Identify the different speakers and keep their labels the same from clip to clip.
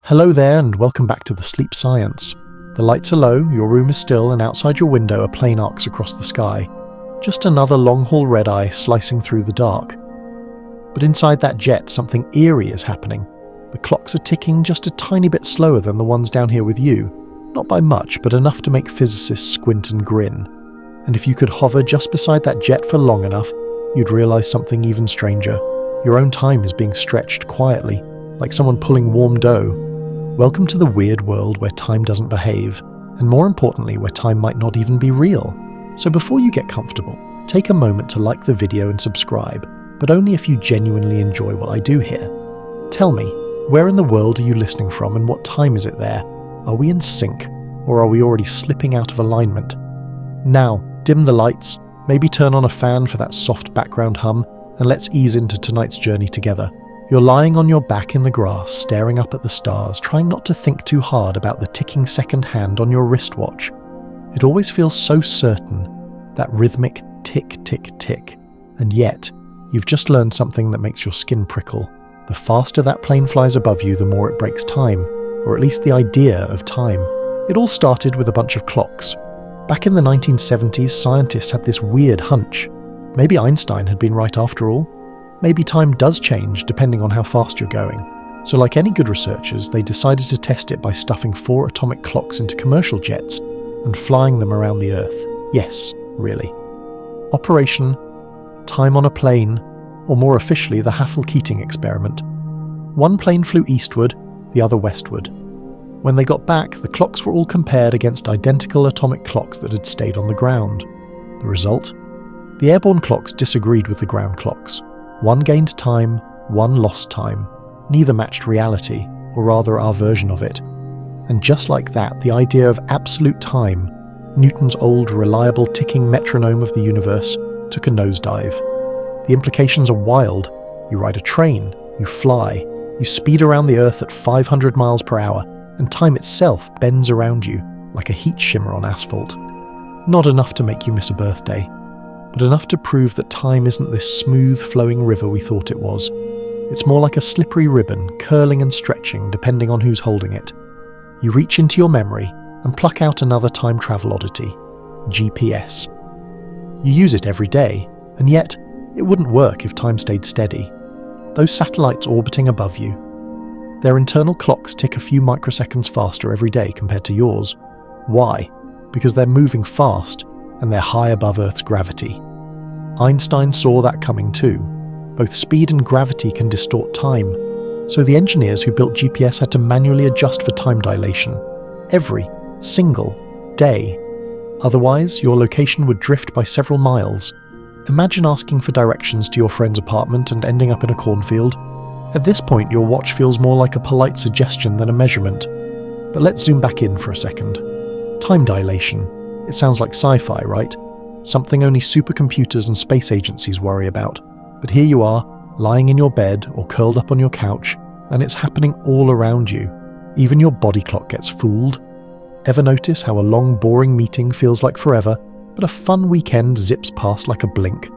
Speaker 1: Hello there and welcome back to the Sleep Science. The lights are low, your room is still, and outside your window are plane arcs across the sky. Just another long-haul red-eye slicing through the dark. But inside that jet, something eerie is happening. The clocks are ticking just a tiny bit slower than the ones down here with you. Not by much, but enough to make physicists squint and grin. And if you could hover just beside that jet for long enough, you'd realise something even stranger. Your own time is being stretched quietly, like someone pulling warm dough. Welcome to the weird world where time doesn't behave, and more importantly, where time might not even be real. So before you get comfortable, take a moment to like the video and subscribe, but only if you genuinely enjoy what I do here. Tell me, where in the world are you listening from and what time is it there? Are we in sync, or are we already slipping out of alignment? Now, dim the lights, maybe turn on a fan for that soft background hum, and let's ease into tonight's journey together. You're lying on your back in the grass, staring up at the stars, trying not to think too hard about the ticking second hand on your wristwatch. It always feels so certain, that rhythmic tick, tick, tick. And yet, you've just learned something that makes your skin prickle. The faster that plane flies above you, the more it breaks time, or at least the idea of time. It all started with a bunch of clocks. Back in the 1970s, scientists had this weird hunch. Maybe Einstein had been right after all. Maybe time does change depending on how fast you're going. So like any good researchers, they decided to test it by stuffing 4 atomic clocks into commercial jets and flying them around the Earth. Yes, really. Operation Time on a Plane, or more officially the Haffel-Keating experiment. One plane flew eastward, the other westward. When they got back, the clocks were all compared against identical atomic clocks that had stayed on the ground. The result? The airborne clocks disagreed with the ground clocks. One gained time, one lost time. Neither matched reality, or rather our version of it. And just like that, the idea of absolute time, Newton's old reliable ticking metronome of the universe, took a nosedive. The implications are wild. You ride a train, you fly, you speed around the Earth at 500 miles per hour, and time itself bends around you like a heat shimmer on asphalt. Not enough to make you miss a birthday, but enough to prove that time isn't this smooth flowing river we thought it was. It's more like a slippery ribbon, curling and stretching depending on who's holding it. You reach into your memory and pluck out another time travel oddity, GPS. You use it every day, and yet it wouldn't work if time stayed steady. Those satellites orbiting above you, their internal clocks tick a few microseconds faster every day compared to yours. Why? Because they're moving fast, and they're high above Earth's gravity. Einstein saw that coming too. Both speed and gravity can distort time, so the engineers who built GPS had to manually adjust for time dilation every single day. Otherwise, your location would drift by several miles. Imagine asking for directions to your friend's apartment and ending up in a cornfield. At this point, your watch feels more like a polite suggestion than a measurement. But let's zoom back in for a second. Time dilation. It sounds like sci-fi, right? Something only supercomputers and space agencies worry about. But here you are, lying in your bed or curled up on your couch, and it's happening all around you. Even your body clock gets fooled. Ever notice how a long, boring meeting feels like forever, but a fun weekend zips past like a blink?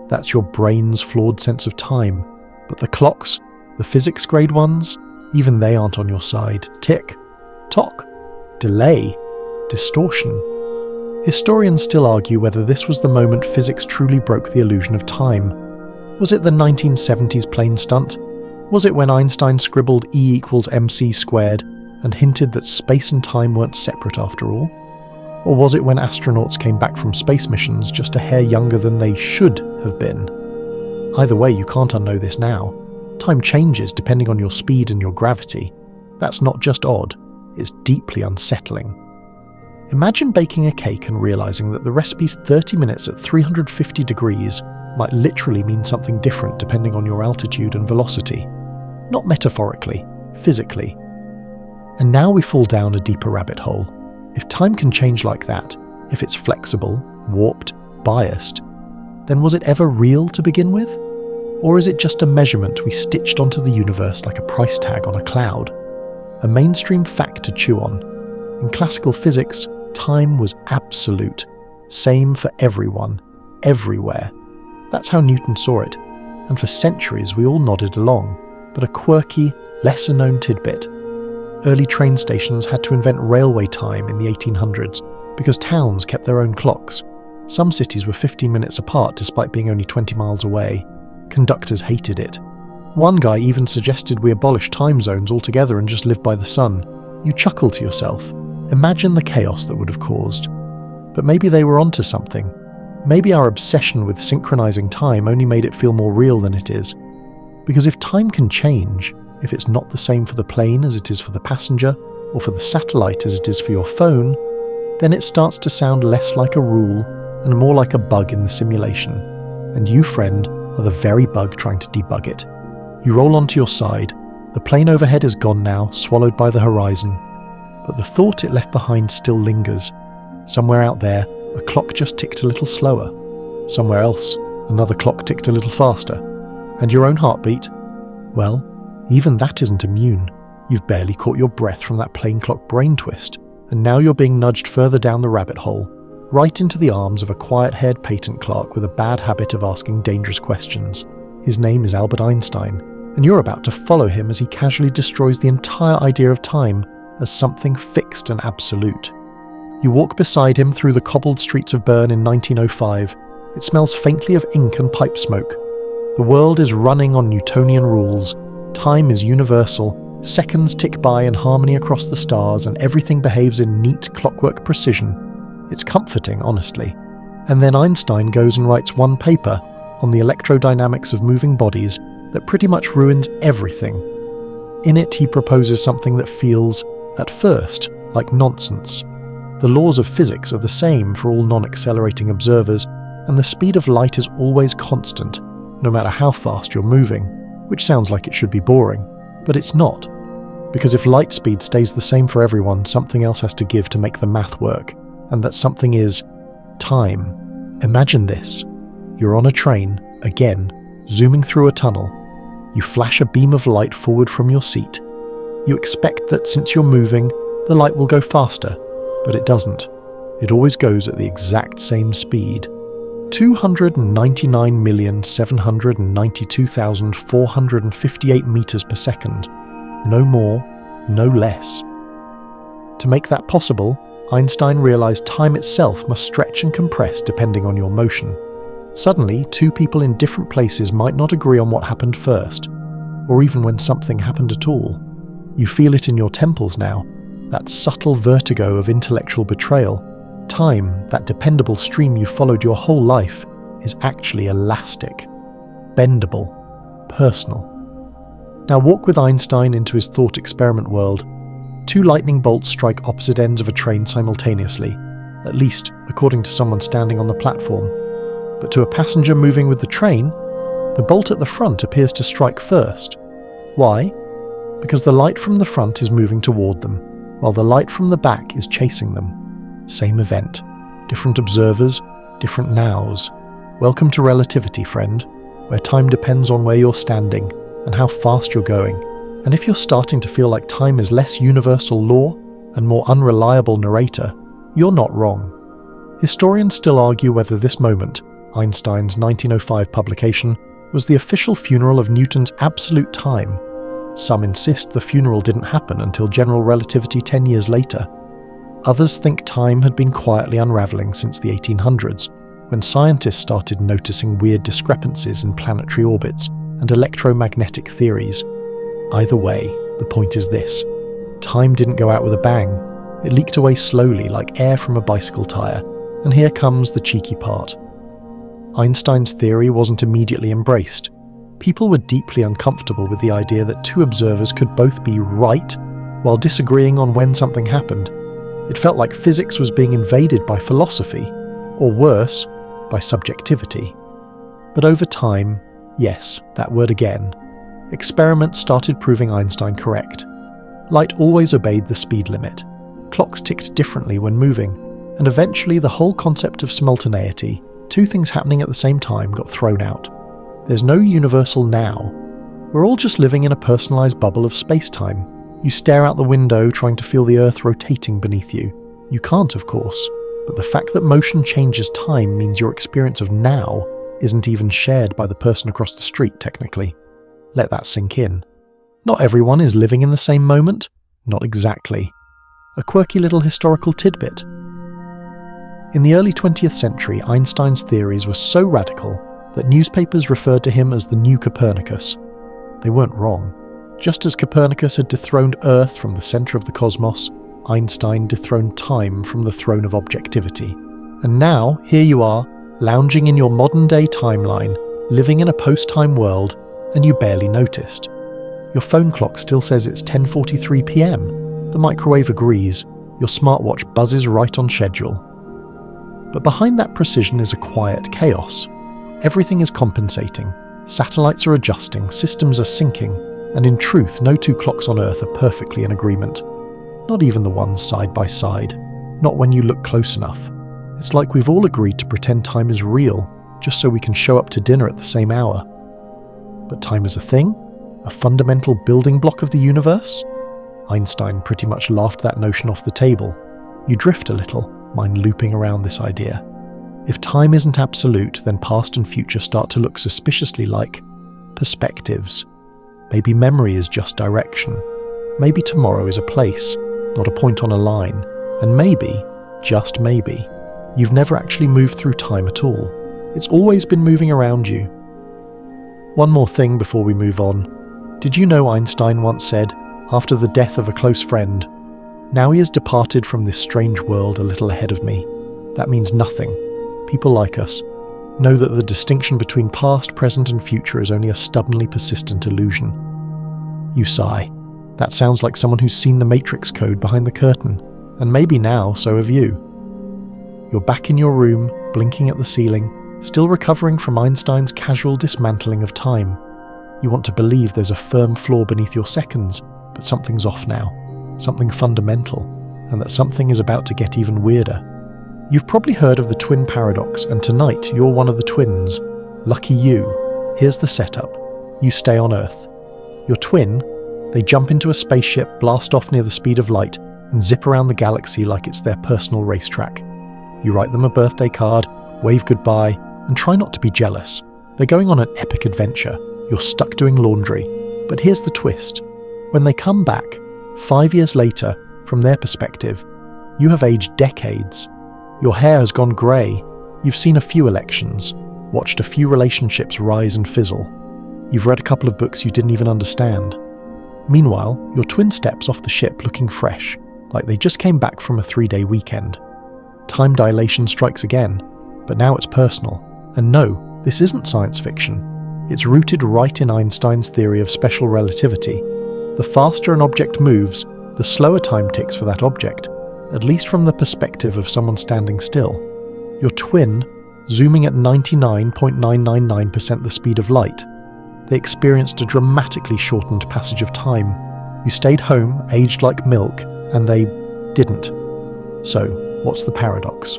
Speaker 1: That's your brain's flawed sense of time. But the clocks, the physics-grade ones, even they aren't on your side. Tick, tock, delay, distortion. Historians still argue whether this was the moment physics truly broke the illusion of time. Was it the 1970s plane stunt? Was it when Einstein scribbled E equals mc squared and hinted that space and time weren't separate after all? Or was it when astronauts came back from space missions just a hair younger than they should have been? Either way, you can't unknow this now. Time changes depending on your speed and your gravity. That's not just odd, it's deeply unsettling. Imagine baking a cake and realizing that the recipe's 30 minutes at 350 degrees might literally mean something different depending on your altitude and velocity. Not metaphorically, physically. And now we fall down a deeper rabbit hole. If time can change like that, if it's flexible, warped, biased, then was it ever real to begin with? Or is it just a measurement we stitched onto the universe like a price tag on a cloud? A mainstream fact to chew on. In classical physics, time was absolute, same for everyone, everywhere. That's how Newton saw it, and for centuries we all nodded along. But a quirky, lesser-known tidbit. early train stations had to invent railway time in the 1800s because towns kept their own clocks. Some cities were 15 minutes apart despite being only 20 miles away. Conductors hated it. One guy even suggested we abolish time zones altogether and just live by the sun. You chuckle to yourself. Imagine the chaos that would have caused. But maybe they were onto something. Maybe our obsession with synchronizing time only made it feel more real than it is. Because if time can change, if it's not the same for the plane as it is for the passenger, or for the satellite as it is for your phone, then it starts to sound less like a rule and more like a bug in the simulation. And you, friend, are the very bug trying to debug it. You roll onto your side. The plane overhead is gone now, swallowed by the horizon. But the thought it left behind still lingers. Somewhere out there, a clock just ticked a little slower. Somewhere else, another clock ticked a little faster. And your own heartbeat? Well, even that isn't immune. You've barely caught your breath from that plane clock brain twist, and now you're being nudged further down the rabbit hole, right into the arms of a quiet-haired patent clerk with a bad habit of asking dangerous questions. His name is Albert Einstein, and you're about to follow him as he casually destroys the entire idea of time as something fixed and absolute. You walk beside him through the cobbled streets of Bern in 1905. It smells faintly of ink and pipe smoke. The world is running on Newtonian rules. Time is universal. Seconds tick by in harmony across the stars, and everything behaves in neat clockwork precision. It's comforting, honestly. And then Einstein goes and writes one paper on the electrodynamics of moving bodies that pretty much ruins everything. In it, he proposes something that feels, at first, like nonsense. The laws of physics are the same for all non-accelerating observers, and the speed of light is always constant, no matter how fast you're moving, which sounds like it should be boring, but it's not. Because if light speed stays the same for everyone, something else has to give to make the math work, and that something is time. Imagine this. You're on a train, again, zooming through a tunnel. You flash a beam of light forward from your seat. You expect that since you're moving, the light will go faster, but it doesn't. It always goes at the exact same speed. 299,792,458 meters per second. No more, no less. To make that possible, Einstein realized time itself must stretch and compress depending on your motion. Suddenly, two people in different places might not agree on what happened first, or even when something happened at all. You feel it in your temples now, that subtle vertigo of intellectual betrayal. Time, that dependable stream you followed your whole life, is actually elastic, bendable, personal. Now walk with Einstein into his thought experiment world. Two lightning bolts strike opposite ends of a train simultaneously, at least according to someone standing on the platform. But to a passenger moving with the train, the bolt at the front appears to strike first. Why? Because the light from the front is moving toward them, while the light from the back is chasing them. Same event. Different observers, different nows. Welcome to Relativity, friend, where time depends on where you're standing and how fast you're going. And if you're starting to feel like time is less universal law and more unreliable narrator, you're not wrong. Historians still argue whether this moment, Einstein's 1905 publication, was the official funeral of Newton's absolute time. Some insist the funeral didn't happen until general relativity 10 years later. Others think time had been quietly unraveling since the 1800s, when scientists started noticing weird discrepancies in planetary orbits and electromagnetic theories. Either way, the point is this. Time didn't go out with a bang. It leaked away slowly like air from a bicycle tire, and here comes the cheeky part. Einstein's theory wasn't immediately embraced. People were deeply uncomfortable with the idea that two observers could both be right while disagreeing on when something happened. It felt like physics was being invaded by philosophy, or worse, by subjectivity. But over time, yes, that word again, experiments started proving Einstein correct. Light always obeyed the speed limit. Clocks ticked differently when moving, and eventually the whole concept of simultaneity, two things happening at the same time, got thrown out. There's no universal now. We're all just living in a personalized bubble of spacetime. You stare out the window trying to feel the Earth rotating beneath you. You can't, of course, but the fact that motion changes time means your experience of now isn't even shared by the person across the street, technically. Let that sink in. Not everyone is living in the same moment, Not exactly. A quirky little historical tidbit. In the early 20th century, Einstein's theories were so radical that newspapers referred to him as the new Copernicus. They weren't wrong. Just as Copernicus had dethroned Earth from the centre of the cosmos, Einstein dethroned time from the throne of objectivity. And now, here you are, lounging in your modern-day timeline, living in a post-time world, and you barely noticed. Your phone clock still says it's 10:43 p.m. The microwave agrees. Your smartwatch buzzes right on schedule. But behind that precision is a quiet chaos. Everything is compensating. Satellites are adjusting, systems are syncing, and in truth, no two clocks on Earth are perfectly in agreement. Not even the ones side by side. Not when you look close enough. It's like we've all agreed to pretend time is real, just so we can show up to dinner at the same hour. But time is a thing? A fundamental building block of the universe? Einstein pretty much laughed that notion off the table. You drift a little, mind looping around this idea. If time isn't absolute, then past and future start to look suspiciously like perspectives. Maybe memory is just direction. Maybe tomorrow is a place, not a point on a line. And maybe, just maybe, you've never actually moved through time at all. It's always been moving around you. One more thing before we move on. Did you know Einstein once said, after the death of a close friend, "Now he has departed from this strange world a little ahead of me. That means nothing. People like us know that the distinction between past, present and future is only a stubbornly persistent illusion." You sigh. That sounds like someone who's seen the Matrix code behind the curtain. And maybe now, so have you. You're back in your room, blinking at the ceiling, still recovering from Einstein's casual dismantling of time. You want to believe there's a firm floor beneath your seconds, but something's off now. Something fundamental, and that something is about to get even weirder. You've probably heard of the twin paradox, and tonight you're one of the twins. Lucky you. Here's the setup. You stay on Earth. Your twin, they jump into a spaceship, blast off near the speed of light, and zip around the galaxy like it's their personal racetrack. You write them a birthday card, wave goodbye, and try not to be jealous. They're going on an epic adventure. You're stuck doing laundry. But here's the twist. When they come back, 5 years later, from their perspective, you have aged decades. Your hair has gone grey. You've seen a few elections, watched a few relationships rise and fizzle. You've read a couple of books you didn't even understand. Meanwhile, your twin steps off the ship looking fresh, like they just came back from a 3-day weekend. Time dilation strikes again, but now it's personal. And no, this isn't science fiction. It's rooted right in Einstein's theory of special relativity. The faster an object moves, the slower time ticks for that object, at least from the perspective of someone standing still. Your twin, zooming at 99.999% the speed of light, they experienced a dramatically shortened passage of time. You stayed home, aged like milk, and they didn't. So, what's the paradox?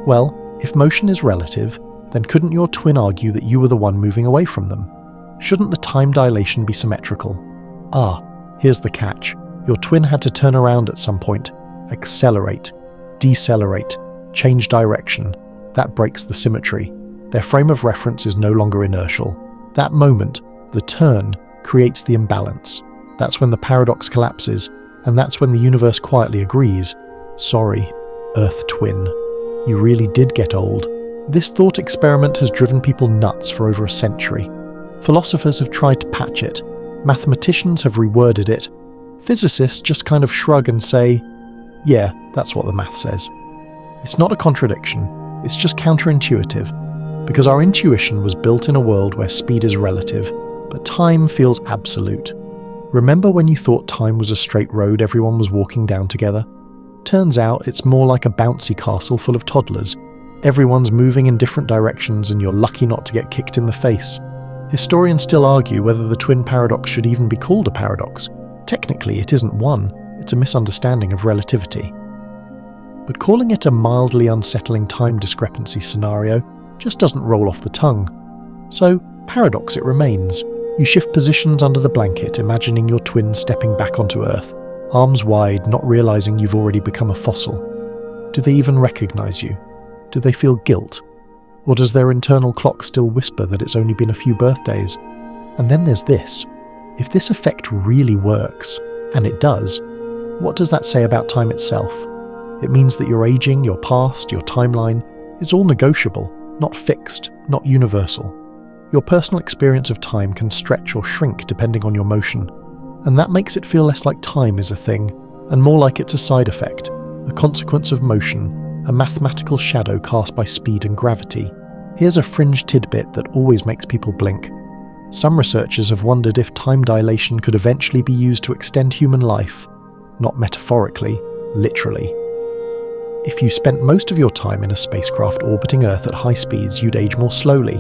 Speaker 1: Well, if motion is relative, then couldn't your twin argue that you were the one moving away from them? Shouldn't the time dilation be symmetrical? Here's the catch. Your twin had to turn around at some point, accelerate, decelerate, change direction. That breaks the symmetry. Their frame of reference is no longer inertial. That moment, the turn, creates the imbalance. That's when the paradox collapses, and that's when the universe quietly agrees. Sorry, Earth twin. You really did get old. This thought experiment has driven people nuts for over a century. Philosophers have tried to patch it. Mathematicians have reworded it. Physicists just kind of shrug and say, yeah, that's what the math says. It's not a contradiction, it's just counterintuitive, because our intuition was built in a world where speed is relative, but time feels absolute. Remember when you thought time was a straight road everyone was walking down together? Turns out it's more like a bouncy castle full of toddlers. Everyone's moving in different directions and you're lucky not to get kicked in the face. Historians still argue whether the twin paradox should even be called a paradox. Technically, it isn't one, it's a misunderstanding of relativity. But calling it a mildly unsettling time discrepancy scenario just doesn't roll off the tongue. So, paradox it remains. You shift positions under the blanket, imagining your twin stepping back onto Earth, arms wide, not realizing you've already become a fossil. Do they even recognize you? Do they feel guilt? Or does their internal clock still whisper that it's only been a few birthdays? And then there's this. If this effect really works, and it does, What does that say about time itself? It means that your aging, your past, your timeline, it's all negotiable, not fixed, not universal. Your personal experience of time can stretch or shrink depending on your motion, and that makes it feel less like time is a thing, and more like it's a side effect, a consequence of motion, a mathematical shadow cast by speed and gravity. Here's a fringe tidbit that always makes people blink. Some researchers have wondered if time dilation could eventually be used to extend human life, not metaphorically, literally. If you spent most of your time in a spacecraft orbiting Earth at high speeds, you'd age more slowly.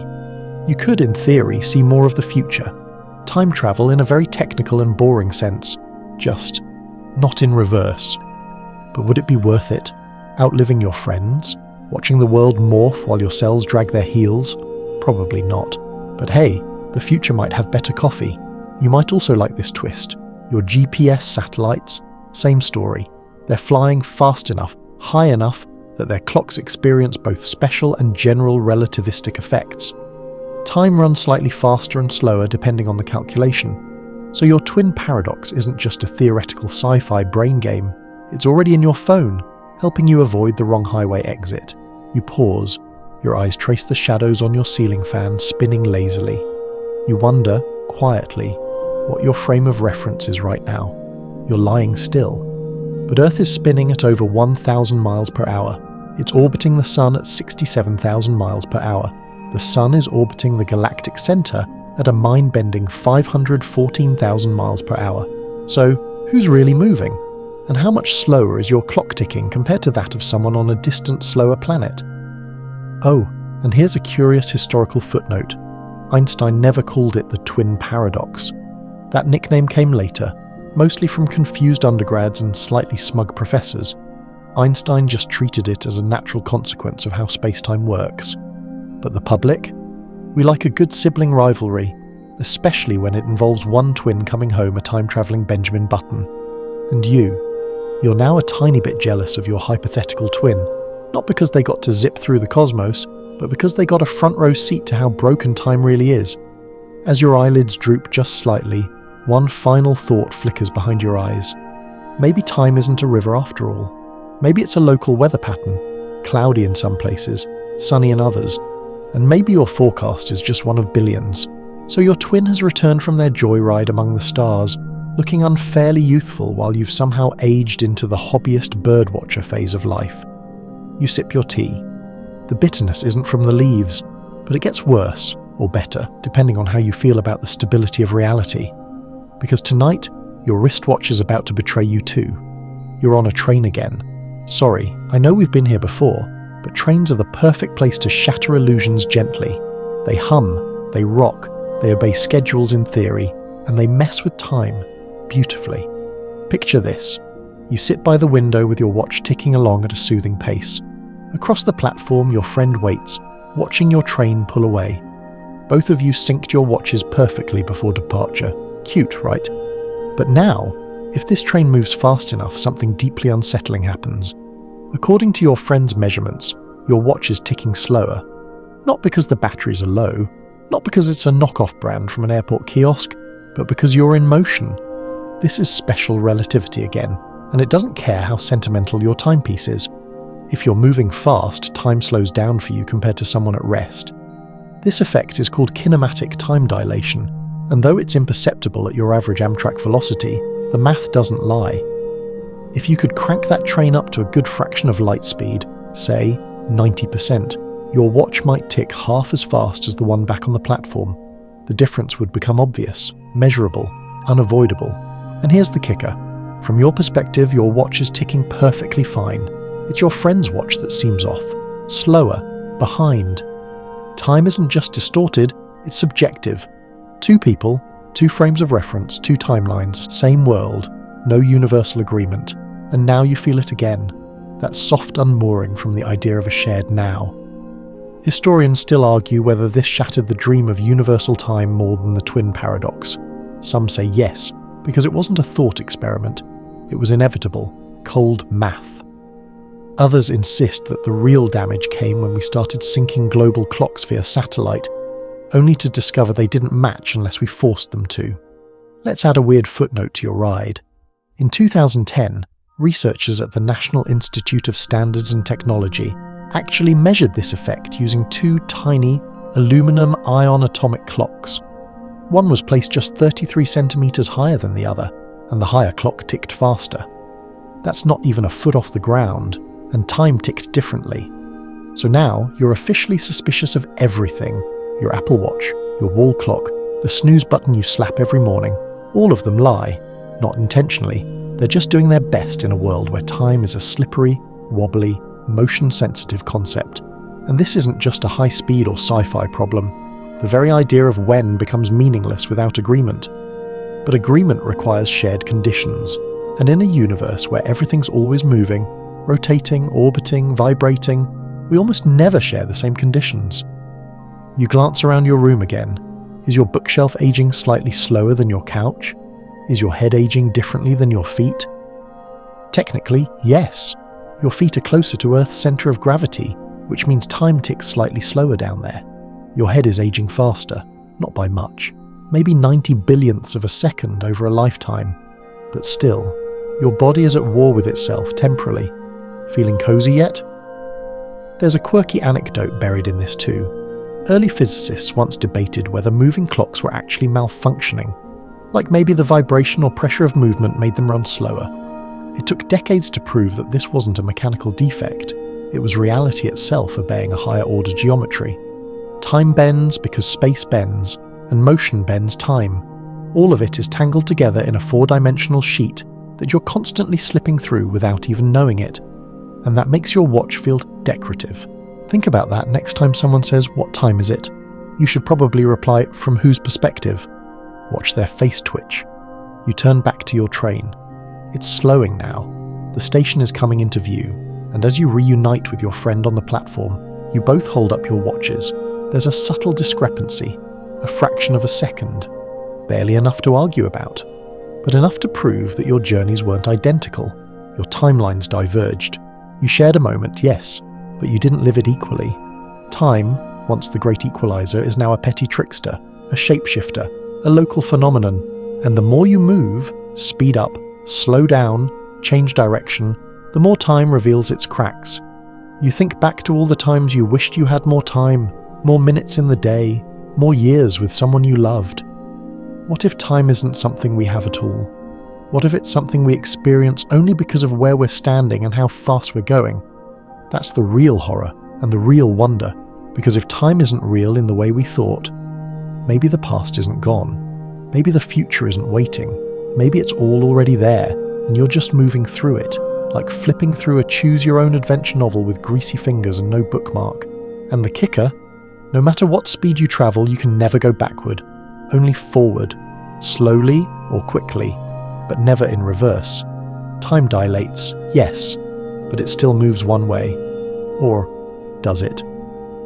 Speaker 1: You could, in theory, see more of the future. Time travel in a very technical and boring sense, just not in reverse. But would it be worth it? Outliving your friends? Watching the world morph while your cells drag their heels? Probably not. But hey, the future might have better coffee. You might also like this twist. Your GPS satellites? Same story. They're flying fast enough, high enough, that their clocks experience both special and general relativistic effects. Time runs slightly faster and slower depending on the calculation. So your twin paradox isn't just a theoretical sci-fi brain game. It's already in your phone, helping you avoid the wrong highway exit. You pause. Your eyes trace the shadows on your ceiling fan spinning lazily. You wonder, quietly, what your frame of reference is right now. You're lying still. But Earth is spinning at over 1,000 miles per hour. It's orbiting the Sun at 67,000 miles per hour. The Sun is orbiting the galactic center at a mind-bending 514,000 miles per hour. So, who's really moving? And how much slower is your clock ticking compared to that of someone on a distant, slower planet? Oh, and here's a curious historical footnote. Einstein never called it the twin paradox. That nickname came later, mostly from confused undergrads and slightly smug professors. Einstein just treated it as a natural consequence of how spacetime works. But the public? We like a good sibling rivalry, especially when it involves one twin coming home a time-travelling Benjamin Button. And you're now a tiny bit jealous of your hypothetical twin, not because they got to zip through the cosmos, but because they got a front row seat to how broken time really is. As your eyelids droop just slightly, one final thought flickers behind your eyes. Maybe time isn't a river after all. Maybe it's a local weather pattern, cloudy in some places, sunny in others, and maybe your forecast is just one of billions. So your twin has returned from their joyride among the stars, looking unfairly youthful while you've somehow aged into the hobbyist birdwatcher phase of life. You sip your tea. The bitterness isn't from the leaves, but it gets worse, or better, depending on how you feel about the stability of reality. Because tonight, your wristwatch is about to betray you too. You're on a train again. Sorry, I know we've been here before, but trains are the perfect place to shatter illusions gently. They hum, they rock, they obey schedules in theory, and they mess with time beautifully. Picture this. You sit by the window with your watch ticking along at a soothing pace. Across the platform, your friend waits, watching your train pull away. Both of you synced your watches perfectly before departure. Cute, right? But now, if this train moves fast enough, something deeply unsettling happens. According to your friend's measurements, your watch is ticking slower. Not because the batteries are low, not because it's a knockoff brand from an airport kiosk, but because you're in motion. This is special relativity again, and it doesn't care how sentimental your timepiece is. If you're moving fast, time slows down for you compared to someone at rest. This effect is called kinematic time dilation, and though it's imperceptible at your average Amtrak velocity, the math doesn't lie. If you could crank that train up to a good fraction of light speed, say 90%, your watch might tick half as fast as the one back on the platform. The difference would become obvious, measurable, unavoidable. And here's the kicker. From your perspective, your watch is ticking perfectly fine. It's your friend's watch that seems off, slower, behind. Time isn't just distorted, it's subjective. Two people, two frames of reference, two timelines, same world, no universal agreement. And now you feel it again, that soft unmooring from the idea of a shared now. Historians still argue whether this shattered the dream of universal time more than the twin paradox. Some say yes, because it wasn't a thought experiment, it was inevitable, cold math. Others insist that the real damage came when we started syncing global clocks via satellite, only to discover they didn't match unless we forced them to. Let's add a weird footnote to your ride. In 2010, researchers at the National Institute of Standards and Technology actually measured this effect using two tiny aluminum ion atomic clocks. One was placed just 33 centimeters higher than the other, and the higher clock ticked faster. That's not even a foot off the ground, and time ticked differently. So now you're officially suspicious of everything. Your Apple Watch, your wall clock, the snooze button you slap every morning, all of them lie. Not intentionally, they're just doing their best in a world where time is a slippery, wobbly, motion-sensitive concept. And this isn't just a high-speed or sci-fi problem. The very idea of when becomes meaningless without agreement. But agreement requires shared conditions. And in a universe where everything's always moving, rotating, orbiting, vibrating, we almost never share the same conditions. You glance around your room again. Is your bookshelf aging slightly slower than your couch? Is your head aging differently than your feet? Technically, yes. Your feet are closer to Earth's center of gravity, which means time ticks slightly slower down there. Your head is aging faster, not by much, maybe 90 billionths of a second over a lifetime. But still, your body is at war with itself temporally. Feeling cozy yet? There's a quirky anecdote buried in this too. Early physicists once debated whether moving clocks were actually malfunctioning, like maybe the vibration or pressure of movement made them run slower. It took decades to prove that this wasn't a mechanical defect, it was reality itself obeying a higher order geometry. Time bends because space bends, and motion bends time. All of it is tangled together in a four-dimensional sheet that you're constantly slipping through without even knowing it. And that makes your watch feel decorative. Think about that next time someone says, "What time is it?" You should probably reply, "From whose perspective?" Watch their face twitch. You turn back to your train. It's slowing now. The station is coming into view, and as you reunite with your friend on the platform, you both hold up your watches. There's a subtle discrepancy, a fraction of a second. Barely enough to argue about, but enough to prove that your journeys weren't identical. Your timelines diverged. You shared a moment, yes, but you didn't live it equally. Time, once the great equalizer, is now a petty trickster, a shapeshifter, a local phenomenon, and the more you move, speed up, slow down, change direction, the more time reveals its cracks. You think back to all the times you wished you had more time, more minutes in the day, more years with someone you loved. What if time isn't something we have at all? What if it's something we experience only because of where we're standing and how fast we're going? That's the real horror and the real wonder, because if time isn't real in the way we thought, maybe the past isn't gone. Maybe the future isn't waiting. Maybe it's all already there, and you're just moving through it, like flipping through a choose-your-own-adventure novel with greasy fingers and no bookmark. And the kicker? No matter what speed you travel, you can never go backward, only forward, slowly or quickly, but never in reverse. Time dilates, yes, but it still moves one way. Or does it?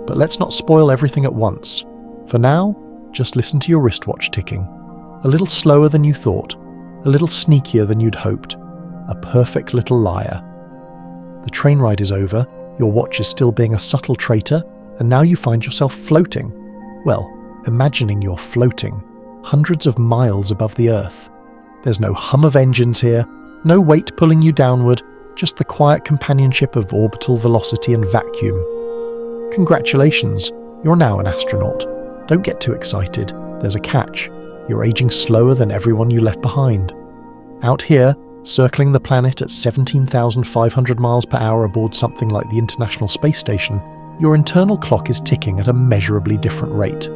Speaker 1: But let's not spoil everything at once. For now, just listen to your wristwatch ticking. A little slower than you thought, a little sneakier than you'd hoped. A perfect little liar. The train ride is over, your watch is still being a subtle traitor, and now you find yourself floating. Well, imagining you're floating, hundreds of miles above the Earth. There's no hum of engines here, no weight pulling you downward, just the quiet companionship of orbital velocity and vacuum. Congratulations, you're now an astronaut. Don't get too excited, there's a catch. You're aging slower than everyone you left behind. Out here, circling the planet at 17,500 miles per hour aboard something like the International Space Station, your internal clock is ticking at a measurably different rate.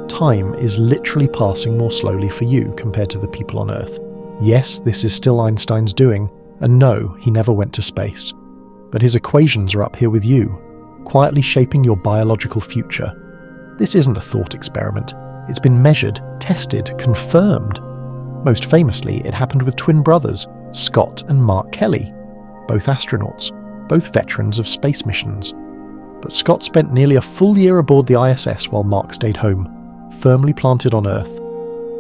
Speaker 1: Time is literally passing more slowly for you compared to the people on Earth. Yes, this is still Einstein's doing, and no, he never went to space. But his equations are up here with you, quietly shaping your biological future. This isn't a thought experiment. It's been measured, tested, confirmed. Most famously, it happened with twin brothers, Scott and Mark Kelly, both astronauts, both veterans of space missions. But Scott spent nearly a full year aboard the ISS while Mark stayed home, firmly planted on Earth.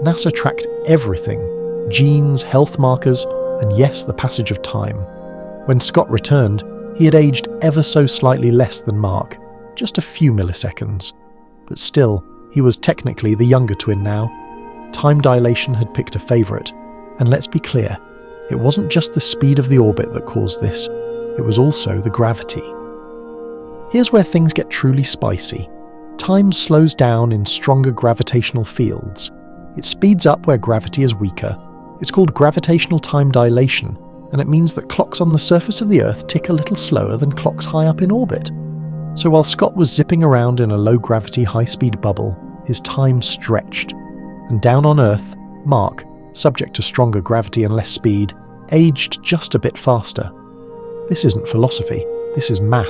Speaker 1: NASA tracked everything, genes, health markers, and yes, the passage of time. When Scott returned, he had aged ever so slightly less than Mark, just a few milliseconds. But still, he was technically the younger twin now. Time dilation had picked a favourite, and let's be clear, It wasn't just the speed of the orbit that caused this, it was also the gravity. Here's where things get truly spicy. Time slows down in stronger gravitational fields. It speeds up where gravity is weaker. It's called gravitational time dilation, and it means that clocks on the surface of the Earth tick a little slower than clocks high up in orbit. So while Scott was zipping around in a low-gravity, high-speed bubble, his time stretched. And down on Earth, Mark, subject to stronger gravity and less speed, aged just a bit faster. This isn't philosophy, this is math,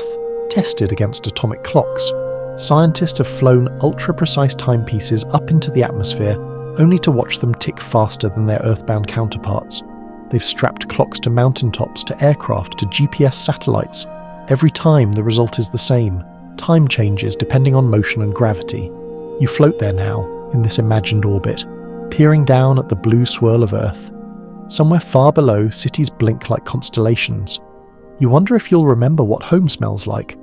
Speaker 1: tested against atomic clocks. Scientists have flown ultra-precise timepieces up into the atmosphere only to watch them tick faster than their Earthbound counterparts. They've strapped clocks to mountaintops, to aircraft, to GPS satellites. Every time the result is the same. Time changes depending on motion and gravity. You float there now, in this imagined orbit, peering down at the blue swirl of Earth. Somewhere far below, cities blink like constellations. You wonder if you'll remember what home smells like,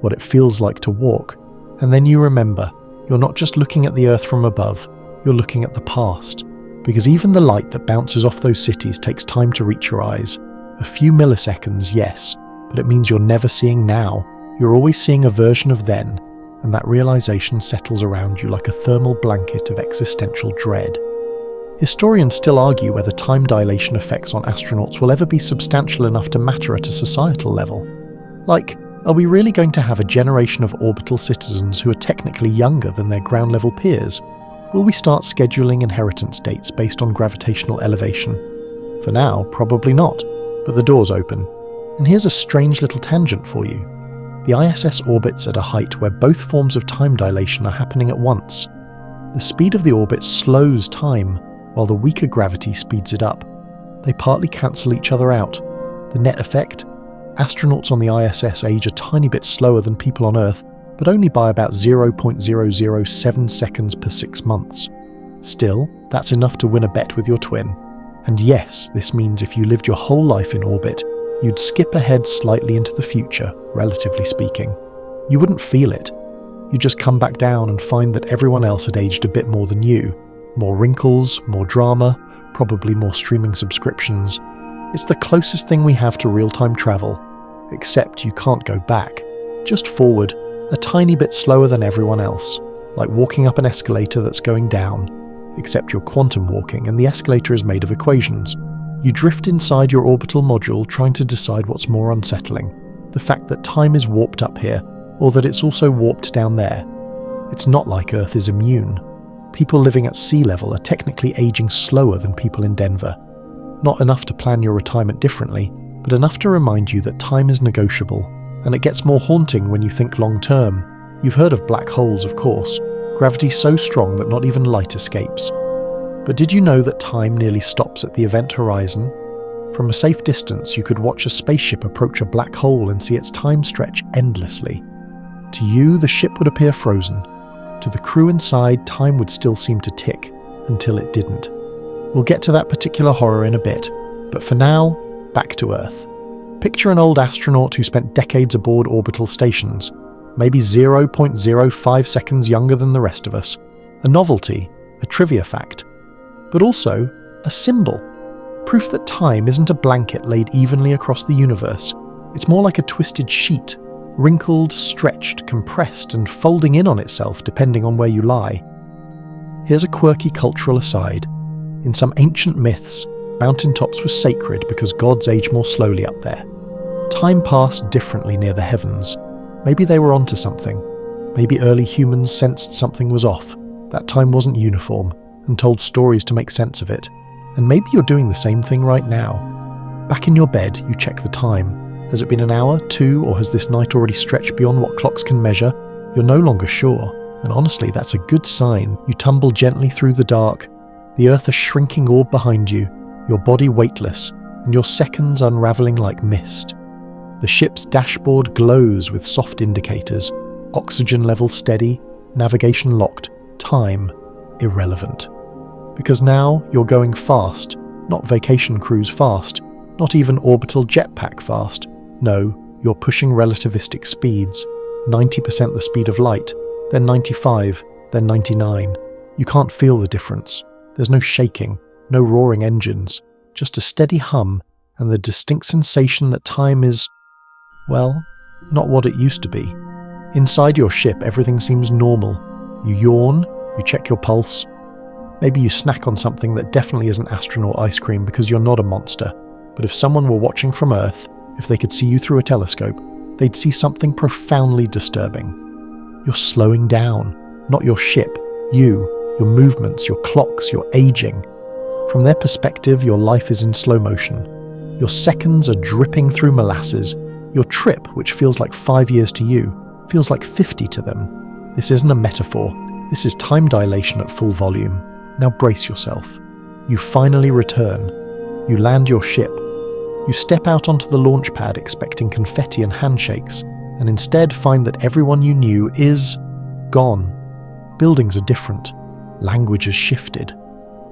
Speaker 1: what it feels like to walk. And then you remember, you're not just looking at the Earth from above, you're looking at the past. Because even the light that bounces off those cities takes time to reach your eyes. A few milliseconds, yes, but it means you're never seeing now. You're always seeing a version of then, and that realization settles around you like a thermal blanket of existential dread. Historians still argue whether time dilation effects on astronauts will ever be substantial enough to matter at a societal level. Like, are we really going to have a generation of orbital citizens who are technically younger than their ground-level peers? Will we start scheduling inheritance dates based on gravitational elevation? For now, probably not, but the door's open. And here's a strange little tangent for you. The ISS orbits at a height where both forms of time dilation are happening at once. The speed of the orbit slows time, while the weaker gravity speeds it up. They partly cancel each other out. The net effect? Astronauts on the ISS age a tiny bit slower than people on Earth, but only by about 0.007 seconds per 6 months. Still, that's enough to win a bet with your twin. And yes, this means if you lived your whole life in orbit, you'd skip ahead slightly into the future, relatively speaking. You wouldn't feel it. You'd just come back down and find that everyone else had aged a bit more than you. More wrinkles, more drama, probably more streaming subscriptions. It's the closest thing we have to real-time travel, except you can't go back. Just forward, a tiny bit slower than everyone else, like walking up an escalator that's going down, except you're quantum walking and the escalator is made of equations. You drift inside your orbital module trying to decide what's more unsettling, the fact that time is warped up here, or that it's also warped down there. It's not like Earth is immune. People living at sea level are technically aging slower than people in Denver. Not enough to plan your retirement differently, but enough to remind you that time is negotiable, and it gets more haunting when you think long term. You've heard of black holes, of course. Gravity so strong that not even light escapes. But did you know that time nearly stops at the event horizon? From a safe distance, you could watch a spaceship approach a black hole and see its time stretch endlessly. To you, the ship would appear frozen. To the crew inside, time would still seem to tick, until it didn't. We'll get to that particular horror in a bit, but for now, back to Earth. Picture an old astronaut who spent decades aboard orbital stations, maybe 0.05 seconds younger than the rest of us. A novelty, a trivia fact, but also a symbol. Proof that time isn't a blanket laid evenly across the universe. It's more like a twisted sheet, wrinkled, stretched, compressed, and folding in on itself depending on where you lie. Here's a quirky cultural aside. In some ancient myths, mountaintops were sacred because gods age more slowly up there. Time passed differently near the heavens. Maybe they were onto something. Maybe early humans sensed something was off, that time wasn't uniform, and told stories to make sense of it. And maybe you're doing the same thing right now. Back in your bed, you check the time. Has it been an hour, 2, or has this night already stretched beyond what clocks can measure? You're no longer sure, and honestly, that's a good sign. You tumble gently through the dark, the Earth a shrinking orb behind you, your body weightless, and your seconds unraveling like mist. The ship's dashboard glows with soft indicators, oxygen level steady, navigation locked, time irrelevant. Because now you're going fast, not vacation cruise fast, not even orbital jetpack fast. No, you're pushing relativistic speeds, 90% the speed of light, then 95, then 99. You can't feel the difference. There's no shaking, no roaring engines. just a steady hum and the distinct sensation that time is, well, not what it used to be. Inside your ship, everything seems normal. You yawn, you check your pulse. Maybe you snack on something that definitely isn't astronaut ice cream because you're not a monster. But if someone were watching from Earth, if they could see you through a telescope, they'd see something profoundly disturbing. You're slowing down, not your ship, you, your movements, your clocks, your aging. From their perspective, your life is in slow motion. Your seconds are dripping through molasses. Your trip, which feels like 5 years to you, feels like 50 to them. This isn't a metaphor. This is time dilation at full volume. Now brace yourself. You finally return. You land your ship. You step out onto the launch pad expecting confetti and handshakes, and instead find that everyone you knew is gone. Buildings are different. Language has shifted.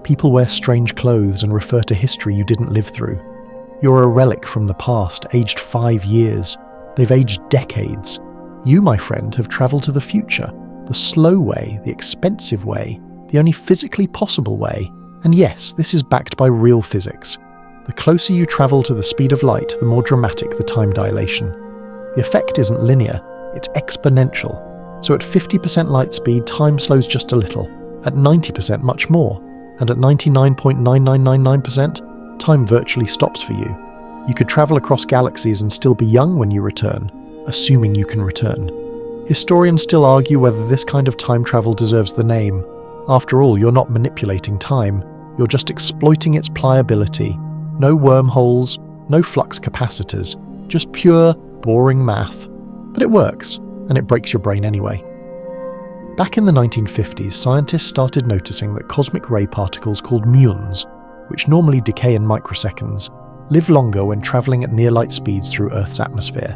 Speaker 1: People wear strange clothes and refer to history you didn't live through. You're a relic from the past, aged 5 years. They've aged decades. You, my friend, have travelled to the future, the slow way, the expensive way, the only physically possible way. And yes, this is backed by real physics. The closer you travel to the speed of light, the more dramatic the time dilation. The effect isn't linear, it's exponential. So at 50% light speed, time slows just a little. At 90%, much more. And at 99.9999%, time virtually stops for you. You could travel across galaxies and still be young when you return, assuming you can return. Historians still argue whether this kind of time travel deserves the name. After all, you're not manipulating time, you're just exploiting its pliability. No wormholes, no flux capacitors, just pure, boring math. But it works, and it breaks your brain anyway. Back in the 1950s, scientists started noticing that cosmic ray particles called muons, which normally decay in microseconds, live longer when travelling at near-light speeds through Earth's atmosphere.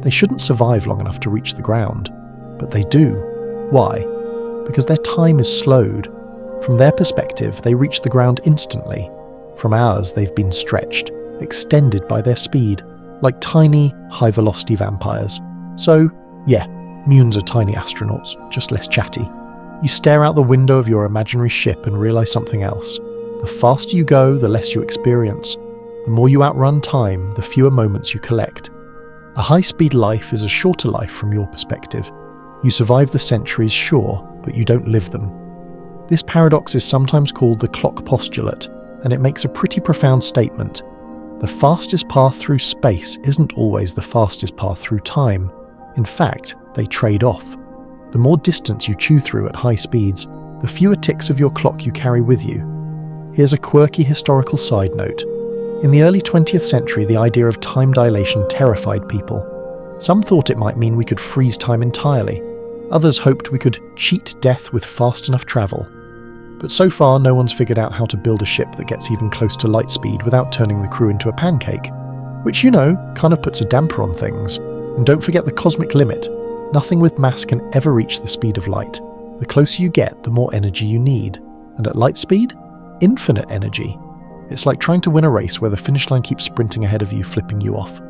Speaker 1: They shouldn't survive long enough to reach the ground, but they do. Why? Because their time is slowed. From their perspective, they reach the ground instantly. From ours, they've been stretched, extended by their speed, like tiny, high-velocity vampires. So, yeah, muons are tiny astronauts, just less chatty. You stare out the window of your imaginary ship and realise something else. The faster you go, the less you experience. The more you outrun time, the fewer moments you collect. A high-speed life is a shorter life from your perspective. You survive the centuries, sure, but you don't live them. This paradox is sometimes called the clock postulate, and it makes a pretty profound statement. The fastest path through space isn't always the fastest path through time. In fact, they trade off. The more distance you chew through at high speeds, the fewer ticks of your clock you carry with you. Here's a quirky historical side note. In the early 20th century, the idea of time dilation terrified people. Some thought it might mean we could freeze time entirely. Others hoped we could cheat death with fast enough travel. But so far, no one's figured out how to build a ship that gets even close to light speed without turning the crew into a pancake. Which, kind of puts a damper on things. And don't forget the cosmic limit. Nothing with mass can ever reach the speed of light. The closer you get, the more energy you need. And at light speed, infinite energy. It's like trying to win a race where the finish line keeps sprinting ahead of you, flipping you off.